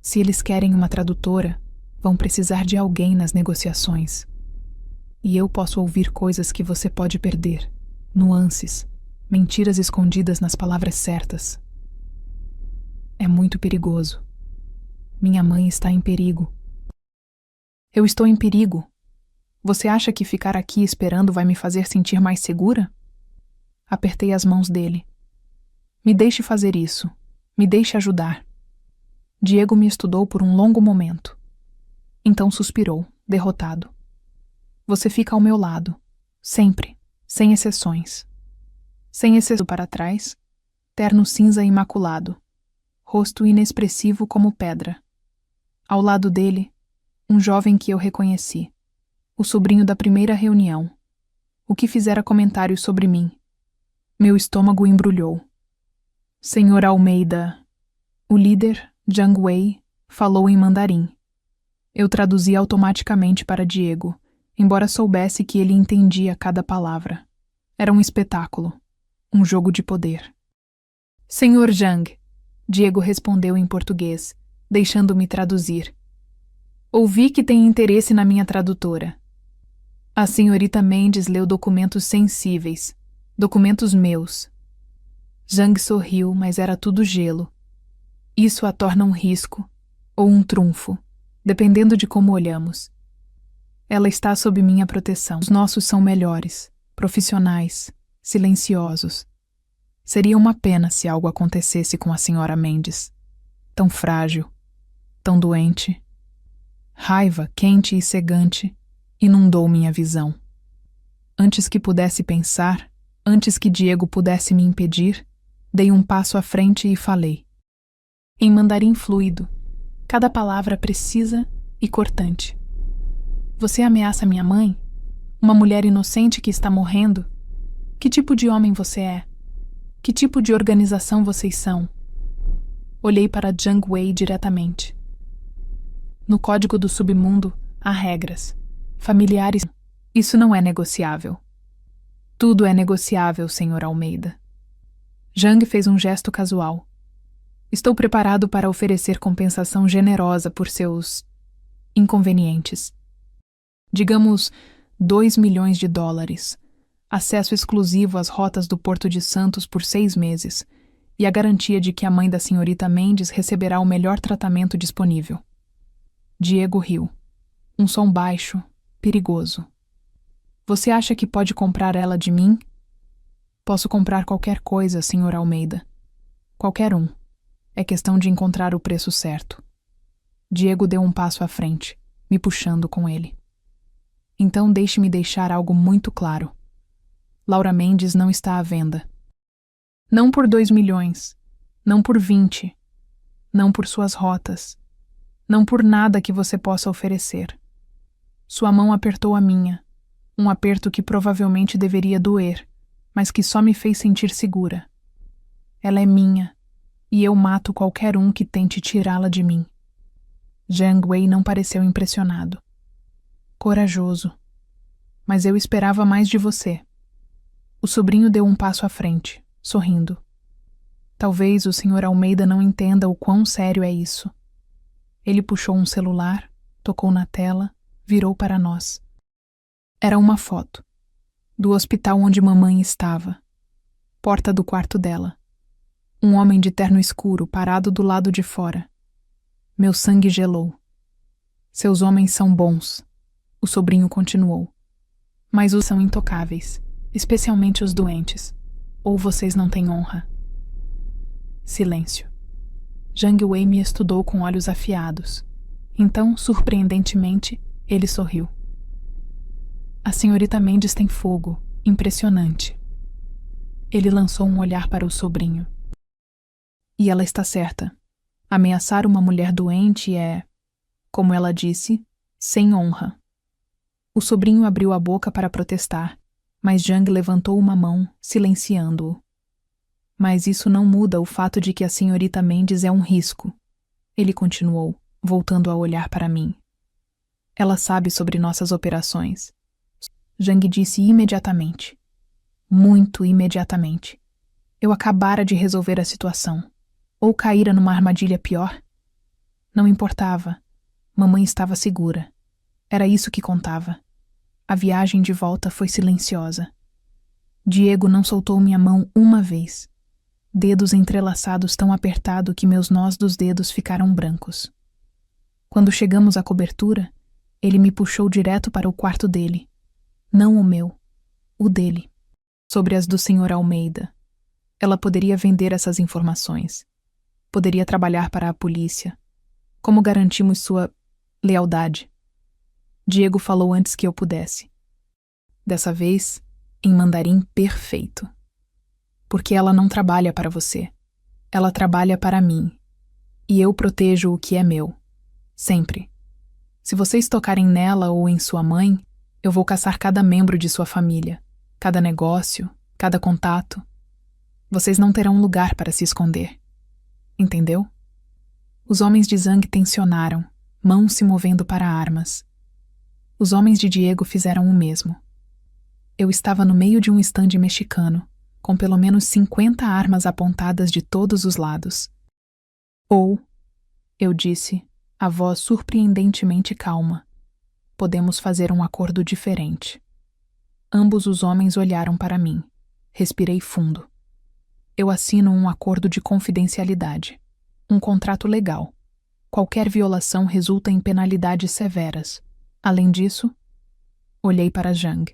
Se eles querem uma tradutora, vão precisar de alguém nas negociações. E eu posso ouvir coisas que você pode perder, nuances, mentiras escondidas nas palavras certas. É muito perigoso. Minha mãe está em perigo. Eu estou em perigo. Você acha que ficar aqui esperando vai me fazer sentir mais segura? Apertei as mãos dele. Me deixe fazer isso. Me deixe ajudar. Diego me estudou por um longo momento. Então suspirou, derrotado. Você fica ao meu lado. Sempre. Sem exceções. Sem exceção para trás. Terno cinza imaculado. Rosto inexpressivo como pedra. Ao lado dele, um jovem que eu reconheci. O sobrinho da primeira reunião. O que fizera comentários sobre mim. Meu estômago embrulhou. Senhor Almeida, o líder, Jiang Wei, falou em mandarim. Eu traduzi automaticamente para Diego, embora soubesse que ele entendia cada palavra. Era um espetáculo, um jogo de poder. Senhor Jiang, Diego respondeu em português, deixando-me traduzir. Ouvi que tem interesse na minha tradutora. A senhorita Mendes leu documentos sensíveis, documentos meus. Jiang sorriu, mas era tudo gelo. Isso a torna um risco, ou um trunfo, dependendo de como olhamos. Ela está sob minha proteção. Os nossos são melhores, profissionais, silenciosos. Seria uma pena se algo acontecesse com a senhora Mendes. Tão frágil, tão doente. Raiva, quente e cegante, inundou minha visão. Antes que pudesse pensar, antes que Diego pudesse me impedir, dei um passo à frente e falei. Em mandarim fluido, cada palavra precisa e cortante. Você ameaça minha mãe? Uma mulher inocente que está morrendo? Que tipo de homem você é? Que tipo de organização vocês são? Olhei para Jiang Wei diretamente. No código do submundo, há regras. Familiares. Isso não é negociável. Tudo é negociável, Sr. Almeida. Jiang fez um gesto casual. Estou preparado para oferecer compensação generosa por seus inconvenientes. Digamos, $2 milhões, acesso exclusivo às rotas do Porto de Santos por 6 meses e a garantia de que a mãe da senhorita Mendes receberá o melhor tratamento disponível. Diego riu. Um som baixo, perigoso. Você acha que pode comprar ela de mim? Posso comprar qualquer coisa, Sr. Almeida. Qualquer um. É questão de encontrar o preço certo. Diego deu um passo à frente, me puxando com ele. Então deixe-me deixar algo muito claro. Laura Mendes não está à venda. Não por 2 milhões. Não por 20. Não por suas rotas. Não por nada que você possa oferecer. Sua mão apertou a minha. Um aperto que provavelmente deveria doer, mas que só me fez sentir segura. Ela é minha, e eu mato qualquer um que tente tirá-la de mim. Jiang Wei não pareceu impressionado. Corajoso. Mas eu esperava mais de você. O sobrinho deu um passo à frente, sorrindo. Talvez o Sr. Almeida não entenda o quão sério é isso. Ele puxou um celular, tocou na tela, virou para nós. Era uma foto. Do hospital onde mamãe estava. Porta do quarto dela. Um homem de terno escuro parado do lado de fora. Meu sangue gelou. Seus homens são bons. O sobrinho continuou. Mas os são intocáveis, especialmente os doentes. Ou vocês não têm honra. Silêncio. Jiang Wei me estudou com olhos afiados. Então, surpreendentemente, ele sorriu. A senhorita Mendes tem fogo, impressionante. Ele lançou um olhar para o sobrinho. E ela está certa. Ameaçar uma mulher doente é, como ela disse, sem honra. O sobrinho abriu a boca para protestar, mas Jiang levantou uma mão, silenciando-o. Mas isso não muda o fato de que a senhorita Mendes é um risco. Ele continuou, voltando a olhar para mim. Ela sabe sobre nossas operações. Jiang disse imediatamente. Muito imediatamente. Eu acabara de resolver a situação. Ou caíra numa armadilha pior? Não importava. Mamãe estava segura. Era isso que contava. A viagem de volta foi silenciosa. Diego não soltou minha mão uma vez. Dedos entrelaçados tão apertado que meus nós dos dedos ficaram brancos. Quando chegamos à cobertura, ele me puxou direto para o quarto dele. Não o meu, o dele. Sobre as do Sr. Almeida. Ela poderia vender essas informações. Poderia trabalhar para a polícia. Como garantimos sua lealdade? Diego falou antes que eu pudesse. Dessa vez, em mandarim perfeito. Porque ela não trabalha para você. Ela trabalha para mim. E eu protejo o que é meu. Sempre. Se vocês tocarem nela ou em sua mãe, eu vou caçar cada membro de sua família, cada negócio, cada contato. Vocês não terão lugar para se esconder. Entendeu? Os homens de Zhang tensionaram, mãos se movendo para armas. Os homens de Diego fizeram o mesmo. Eu estava no meio de um estande mexicano, com pelo menos 50 armas apontadas de todos os lados. Ou, eu disse, a voz surpreendentemente calma, podemos fazer um acordo diferente. Ambos os homens olharam para mim. Respirei fundo. Eu assino um acordo de confidencialidade. Um contrato legal. Qualquer violação resulta em penalidades severas. Além disso, olhei para Jiang.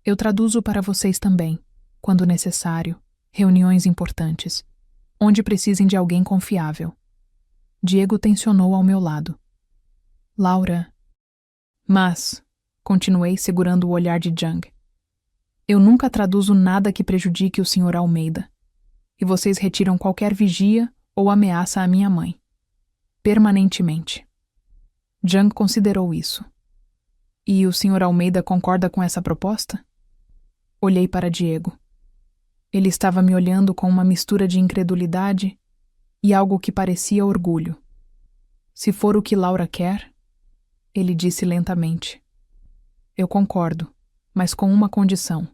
Eu traduzo para vocês também, quando necessário, reuniões importantes, onde precisem de alguém confiável. Diego tensionou ao meu lado. Laura. Mas, continuei segurando o olhar de Jiang, eu nunca traduzo nada que prejudique o Sr. Almeida. E vocês retiram qualquer vigia ou ameaça à minha mãe. Permanentemente. Jiang considerou isso. E o Sr. Almeida concorda com essa proposta? Olhei para Diego. Ele estava me olhando com uma mistura de incredulidade e algo que parecia orgulho. Se for o que Laura quer, ele disse lentamente. Eu concordo, mas com uma condição.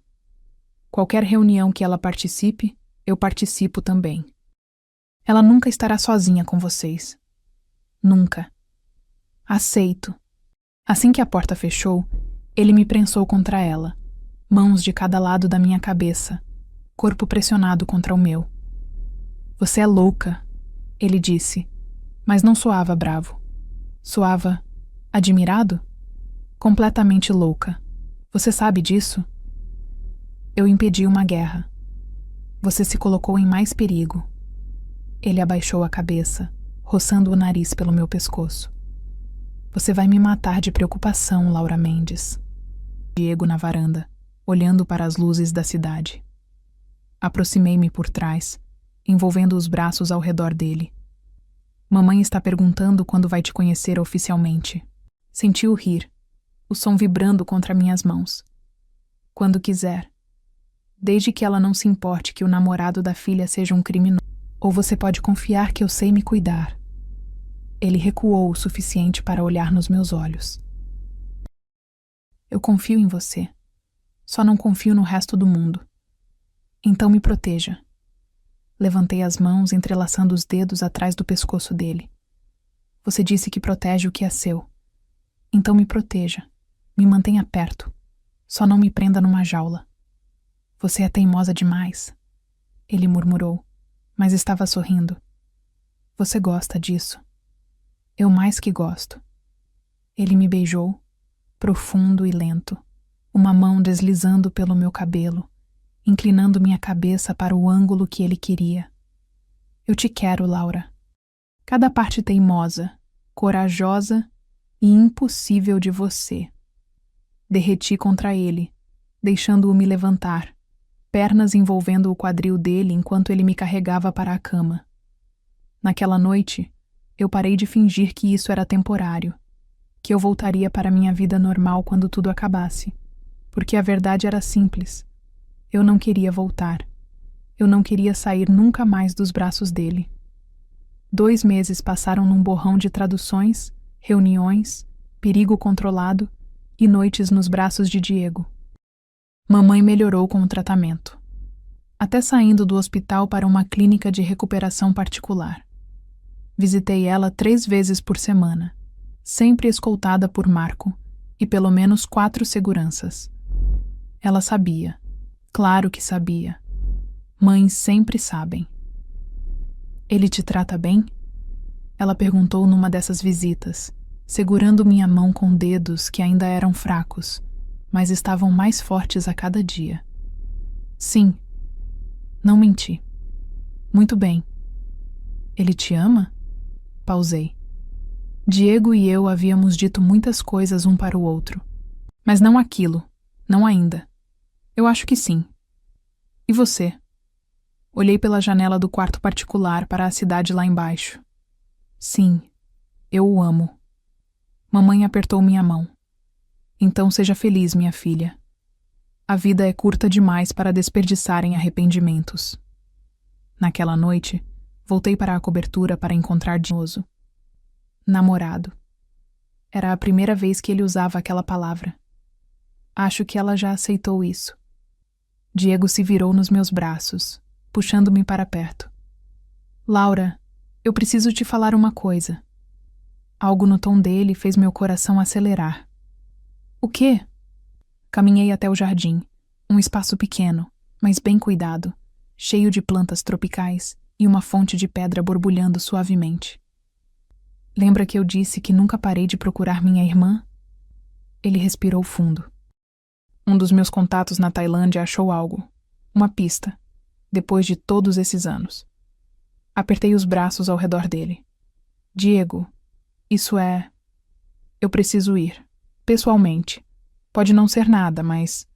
Qualquer reunião que ela participe, eu participo também. Ela nunca estará sozinha com vocês. Nunca. Aceito. Assim que a porta fechou, ele me prensou contra ela, mãos de cada lado da minha cabeça, corpo pressionado contra o meu. Você é louca, ele disse, mas não soava bravo. Soava admirado? Completamente louca. Você sabe disso? Eu impedi uma guerra. Você se colocou em mais perigo. Ele abaixou a cabeça, roçando o nariz pelo meu pescoço. Você vai me matar de preocupação, Laura Mendes. Diego na varanda, olhando para as luzes da cidade. Aproximei-me por trás, envolvendo os braços ao redor dele. Mamãe está perguntando quando vai te conhecer oficialmente. Senti-o rir, o som vibrando contra minhas mãos. Quando quiser. Desde que ela não se importe que o namorado da filha seja um criminoso. Ou você pode confiar que eu sei me cuidar. Ele recuou o suficiente para olhar nos meus olhos. Eu confio em você. Só não confio no resto do mundo. Então me proteja. Levantei as mãos, entrelaçando os dedos atrás do pescoço dele. Você disse que protege o que é seu. Então me proteja. Me mantenha perto. Só não me prenda numa jaula. Você é teimosa demais. Ele murmurou, mas estava sorrindo. Você gosta disso. Eu mais que gosto. Ele me beijou, profundo e lento, uma mão deslizando pelo meu cabelo, inclinando minha cabeça para o ângulo que ele queria. Eu te quero, Laura. Cada parte teimosa, corajosa e impossível de você. Derreti contra ele, deixando-o me levantar, pernas envolvendo o quadril dele enquanto ele me carregava para a cama. Naquela noite, eu parei de fingir que isso era temporário, que eu voltaria para minha vida normal quando tudo acabasse, porque a verdade era simples. Eu não queria voltar. Eu não queria sair nunca mais dos braços dele. 2 meses passaram num borrão de traduções, reuniões, perigo controlado e noites nos braços de Diego. Mamãe melhorou com o tratamento, até saindo do hospital para uma clínica de recuperação particular. Visitei ela 3 vezes por semana, sempre escoltada por Marco e pelo menos 4 seguranças. Ela sabia, claro que sabia. Mães sempre sabem. Ele te trata bem? Ela perguntou numa dessas visitas, segurando minha mão com dedos que ainda eram fracos, mas estavam mais fortes a cada dia. Sim. Não menti. Muito bem. Ele te ama? Pausei. Diego e eu havíamos dito muitas coisas um para o outro. Mas não aquilo. Não ainda. Eu acho que sim. E você? Olhei pela janela do quarto particular para a cidade lá embaixo. Sim, eu o amo. Mamãe apertou minha mão. Então seja feliz, minha filha. A vida é curta demais para desperdiçar em arrependimentos. Naquela noite, voltei para a cobertura para encontrar Dioso. Namorado. Era a primeira vez que ele usava aquela palavra. Acho que ela já aceitou isso. Diego se virou nos meus braços, puxando-me para perto. Laura, eu preciso te falar uma coisa. Algo no tom dele fez meu coração acelerar. O quê? Caminhei até o jardim, um espaço pequeno, mas bem cuidado, cheio de plantas tropicais e uma fonte de pedra borbulhando suavemente. Lembra que eu disse que nunca parei de procurar minha irmã? Ele respirou fundo. Um dos meus contatos na Tailândia achou algo, uma pista, depois de todos esses anos. Apertei os braços ao redor dele. Diego, isso é... Eu preciso ir, pessoalmente. Pode não ser nada, mas...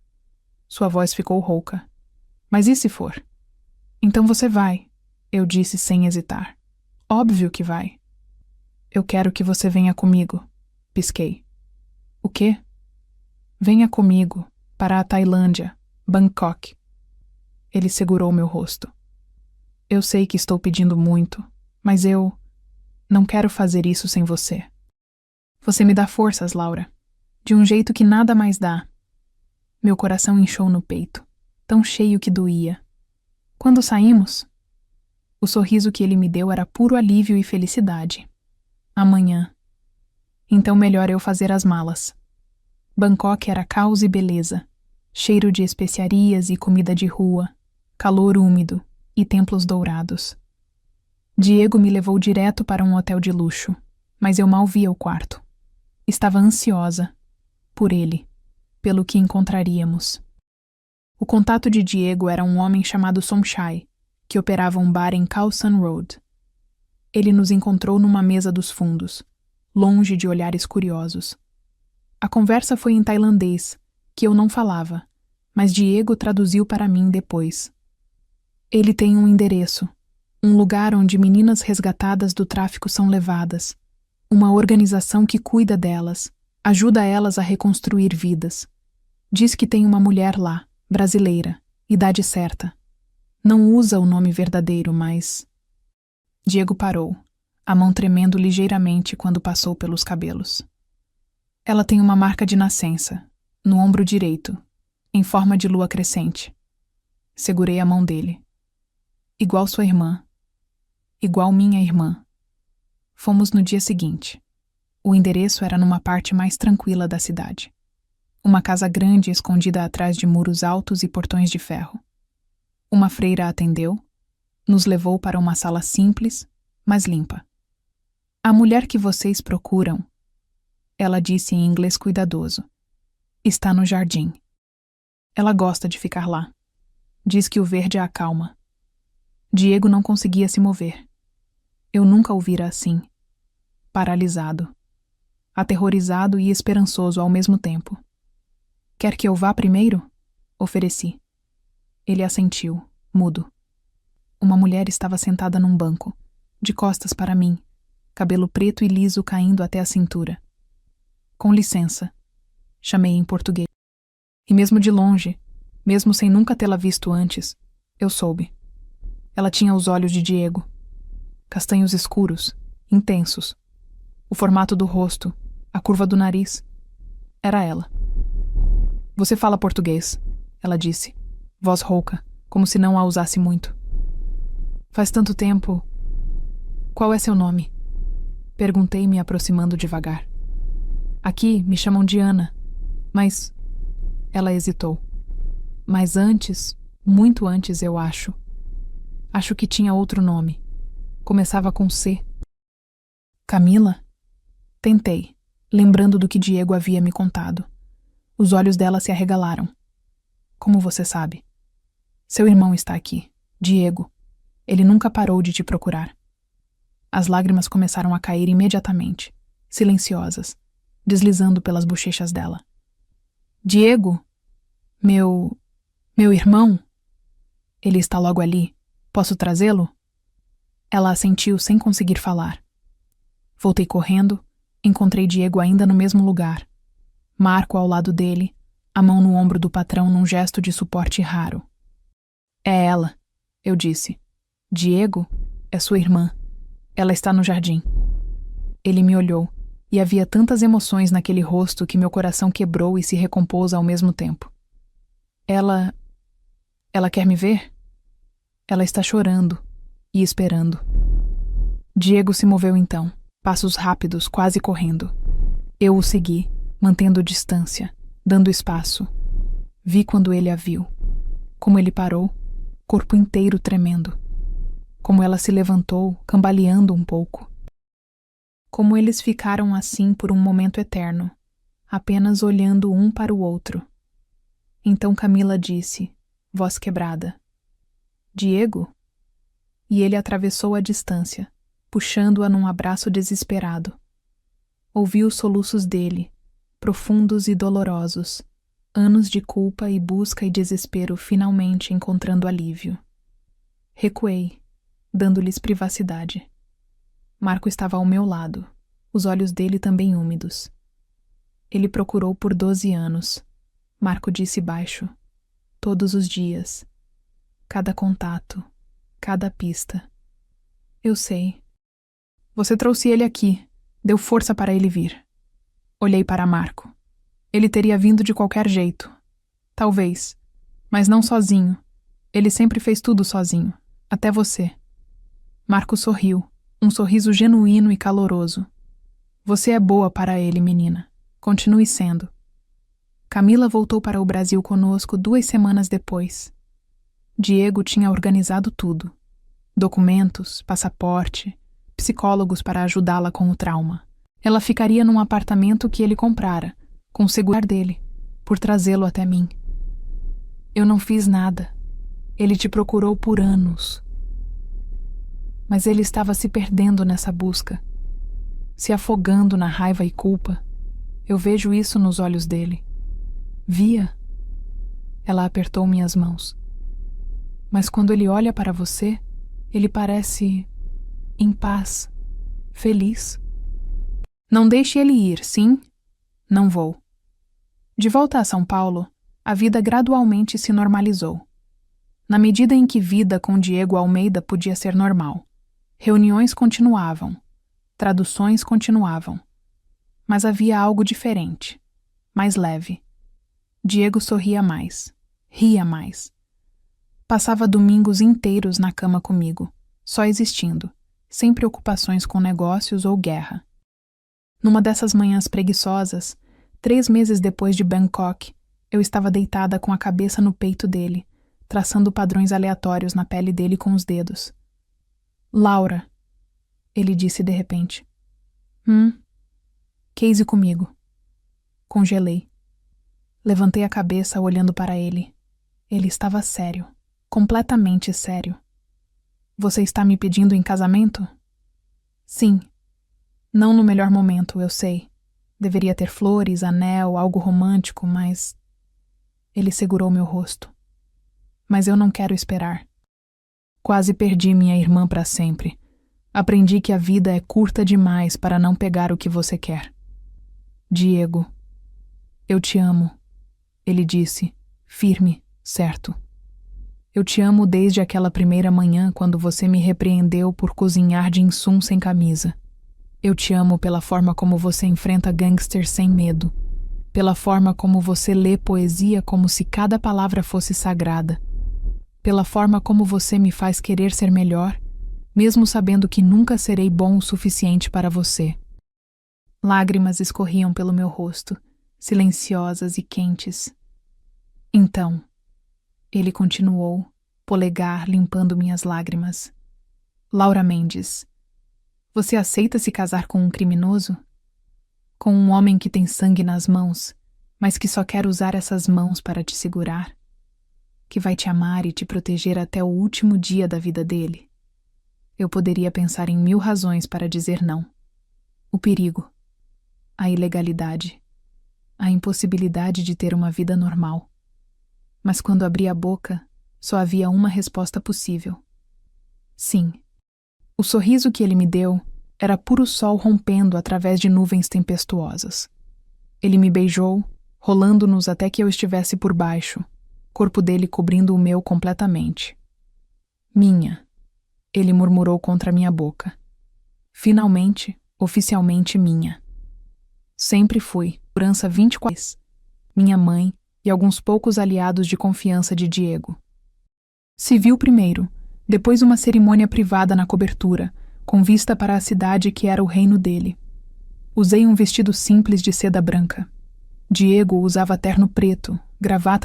Sua voz ficou rouca. Mas e se for? Então você vai, eu disse sem hesitar. Óbvio que vai. Eu quero que você venha comigo, pisquei. O quê? Venha comigo, para a Tailândia, Bangkok. Ele segurou meu rosto. Eu sei que estou pedindo muito, mas eu não quero fazer isso sem você. Você me dá forças, Laura, de um jeito que nada mais dá. Meu coração inchou no peito, tão cheio que doía. Quando saímos? O sorriso que ele me deu era puro alívio e felicidade. Amanhã. Então melhor eu fazer as malas. Bangkok era caos e beleza, cheiro de especiarias e comida de rua, calor úmido e templos dourados. Diego me levou direto para um hotel de luxo, mas eu mal via o quarto. Estava ansiosa, por ele, pelo que encontraríamos. O contato de Diego era um homem chamado Somchai, que operava um bar em Khao San Road. Ele nos encontrou numa mesa dos fundos, longe de olhares curiosos. A conversa foi em tailandês, que eu não falava, mas Diego traduziu para mim depois. Ele tem um endereço, um lugar onde meninas resgatadas do tráfico são levadas, uma organização que cuida delas, ajuda elas a reconstruir vidas. Diz que tem uma mulher lá, brasileira, idade certa. Não usa o nome verdadeiro, mas... Diego parou, a mão tremendo ligeiramente quando passou pelos cabelos. Ela tem uma marca de nascença, no ombro direito, em forma de lua crescente. Segurei a mão dele. Igual sua irmã. Igual minha irmã. Fomos no dia seguinte. O endereço era numa parte mais tranquila da cidade. Uma casa grande escondida atrás de muros altos e portões de ferro. Uma freira atendeu, nos levou para uma sala simples, mas limpa. A mulher que vocês procuram, ela disse em inglês cuidadoso, está no jardim. Ela gosta de ficar lá. Diz que o verde a acalma. Diego não conseguia se mover. Eu nunca o vira assim. Paralisado. Aterrorizado e esperançoso ao mesmo tempo. Quer que eu vá primeiro? Ofereci. Ele assentiu, mudo. Uma mulher estava sentada num banco, de costas para mim, cabelo preto e liso caindo até a cintura. Com licença, chamei em português. E mesmo de longe, mesmo sem nunca tê-la visto antes, eu soube. Ela tinha os olhos de Diego. Castanhos escuros, intensos. O formato do rosto, a curva do nariz. Era ela. Você fala português, ela disse, voz rouca, como se não a usasse muito. Faz tanto tempo. Qual é seu nome? Perguntei, me aproximando devagar. Aqui me chamam de Ana, mas... Ela hesitou. Mas antes, muito antes, eu acho. Acho que tinha outro nome. Começava com C. Camila? Tentei, lembrando do que Diego havia me contado. Os olhos dela se arregalaram. Como você sabe? Seu irmão está aqui, Diego. Ele nunca parou de te procurar. As lágrimas começaram a cair imediatamente, silenciosas, deslizando pelas bochechas dela. Diego? Meu irmão? Ele está logo ali. Posso trazê-lo? Ela assentiu sem conseguir falar. Voltei correndo, encontrei Diego ainda no mesmo lugar. Marco ao lado dele, a mão no ombro do patrão num gesto de suporte raro. É ela, eu disse. Diego é sua irmã. Ela está no jardim. Ele me olhou, e havia tantas emoções naquele rosto que meu coração quebrou e se recompôs ao mesmo tempo. Ela quer me ver? Ela está chorando e esperando. Diego se moveu então, passos rápidos, quase correndo. Eu o segui, mantendo distância, dando espaço. Vi quando ele a viu. Como ele parou, corpo inteiro tremendo. Como ela se levantou, cambaleando um pouco. Como eles ficaram assim por um momento eterno, apenas olhando um para o outro. Então Camila disse, voz quebrada: Diego? E ele atravessou a distância, puxando-a num abraço desesperado. Ouvi os soluços dele, profundos e dolorosos, anos de culpa e busca e desespero finalmente encontrando alívio. Recuei, dando-lhes privacidade. Marco estava ao meu lado, os olhos dele também úmidos. Ele procurou por 12 anos. Marco disse baixo. Todos os dias. Cada contato. Cada pista. Eu sei. Você trouxe ele aqui. Deu força para ele vir. Olhei para Marco. Ele teria vindo de qualquer jeito. Talvez. Mas não sozinho. Ele sempre fez tudo sozinho. Até você. Marco sorriu. Um sorriso genuíno e caloroso. Você é boa para ele, menina. Continue sendo. Camila voltou para o Brasil conosco 2 semanas depois. Diego tinha organizado tudo. Documentos, passaporte, psicólogos para ajudá-la com o trauma. Ela ficaria num apartamento que ele comprara, com o seguro dele, por trazê-lo até mim. Eu não fiz nada. Ele te procurou por anos. Mas ele estava se perdendo nessa busca, se afogando na raiva e culpa. Eu vejo isso nos olhos dele. Via? Ela apertou minhas mãos. Mas quando ele olha para você, ele parece em paz, feliz. Não deixe ele ir, sim? Não vou. De volta a São Paulo, a vida gradualmente se normalizou. Na medida em que vida com Diego Almeida podia ser normal. Reuniões continuavam, traduções continuavam. Mas havia algo diferente, mais leve. Diego sorria mais, ria mais. Passava domingos inteiros na cama comigo, só existindo, sem preocupações com negócios ou guerra. Numa dessas manhãs preguiçosas, 3 meses depois de Bangkok, eu estava deitada com a cabeça no peito dele, traçando padrões aleatórios na pele dele com os dedos. Laura, ele disse de repente. Case comigo. Congelei. Levantei a cabeça olhando para ele. Ele estava sério, completamente sério. Você está me pedindo em casamento? Sim. Não no melhor momento, eu sei. Deveria ter flores, anel, algo romântico, mas... Ele segurou meu rosto. Mas eu não quero esperar. Quase perdi minha irmã para sempre. Aprendi que a vida é curta demais para não pegar o que você quer. Diego, eu te amo, ele disse, firme, certo. Eu te amo desde aquela primeira manhã quando você me repreendeu por cozinhar de insum sem camisa. Eu te amo pela forma como você enfrenta gangsters sem medo, pela forma como você lê poesia como se cada palavra fosse sagrada, pela forma como você me faz querer ser melhor, mesmo sabendo que nunca serei bom o suficiente para você. Lágrimas escorriam pelo meu rosto, silenciosas e quentes. Então, ele continuou, polegar limpando minhas lágrimas. Laura Mendes, você aceita se casar com um criminoso? Com um homem que tem sangue nas mãos, mas que só quer usar essas mãos para te segurar? Que vai te amar e te proteger até o último dia da vida dele? Eu poderia pensar em 1000 razões para dizer não. O perigo, a ilegalidade, a impossibilidade de ter uma vida normal. Mas quando abri a boca, só havia uma resposta possível. Sim. O sorriso que ele me deu era puro sol rompendo através de nuvens tempestuosas. Ele me beijou, rolando-nos até que eu estivesse por baixo, corpo dele cobrindo o meu completamente. Minha, ele murmurou contra minha boca. Finalmente, oficialmente minha. Sempre fui, segurança 24 horas, minha mãe e alguns poucos aliados de confiança de Diego. Civil primeiro, depois uma cerimônia privada na cobertura, com vista para a cidade que era o reino dele. Usei um vestido simples de seda branca. Diego usava terno preto, gravata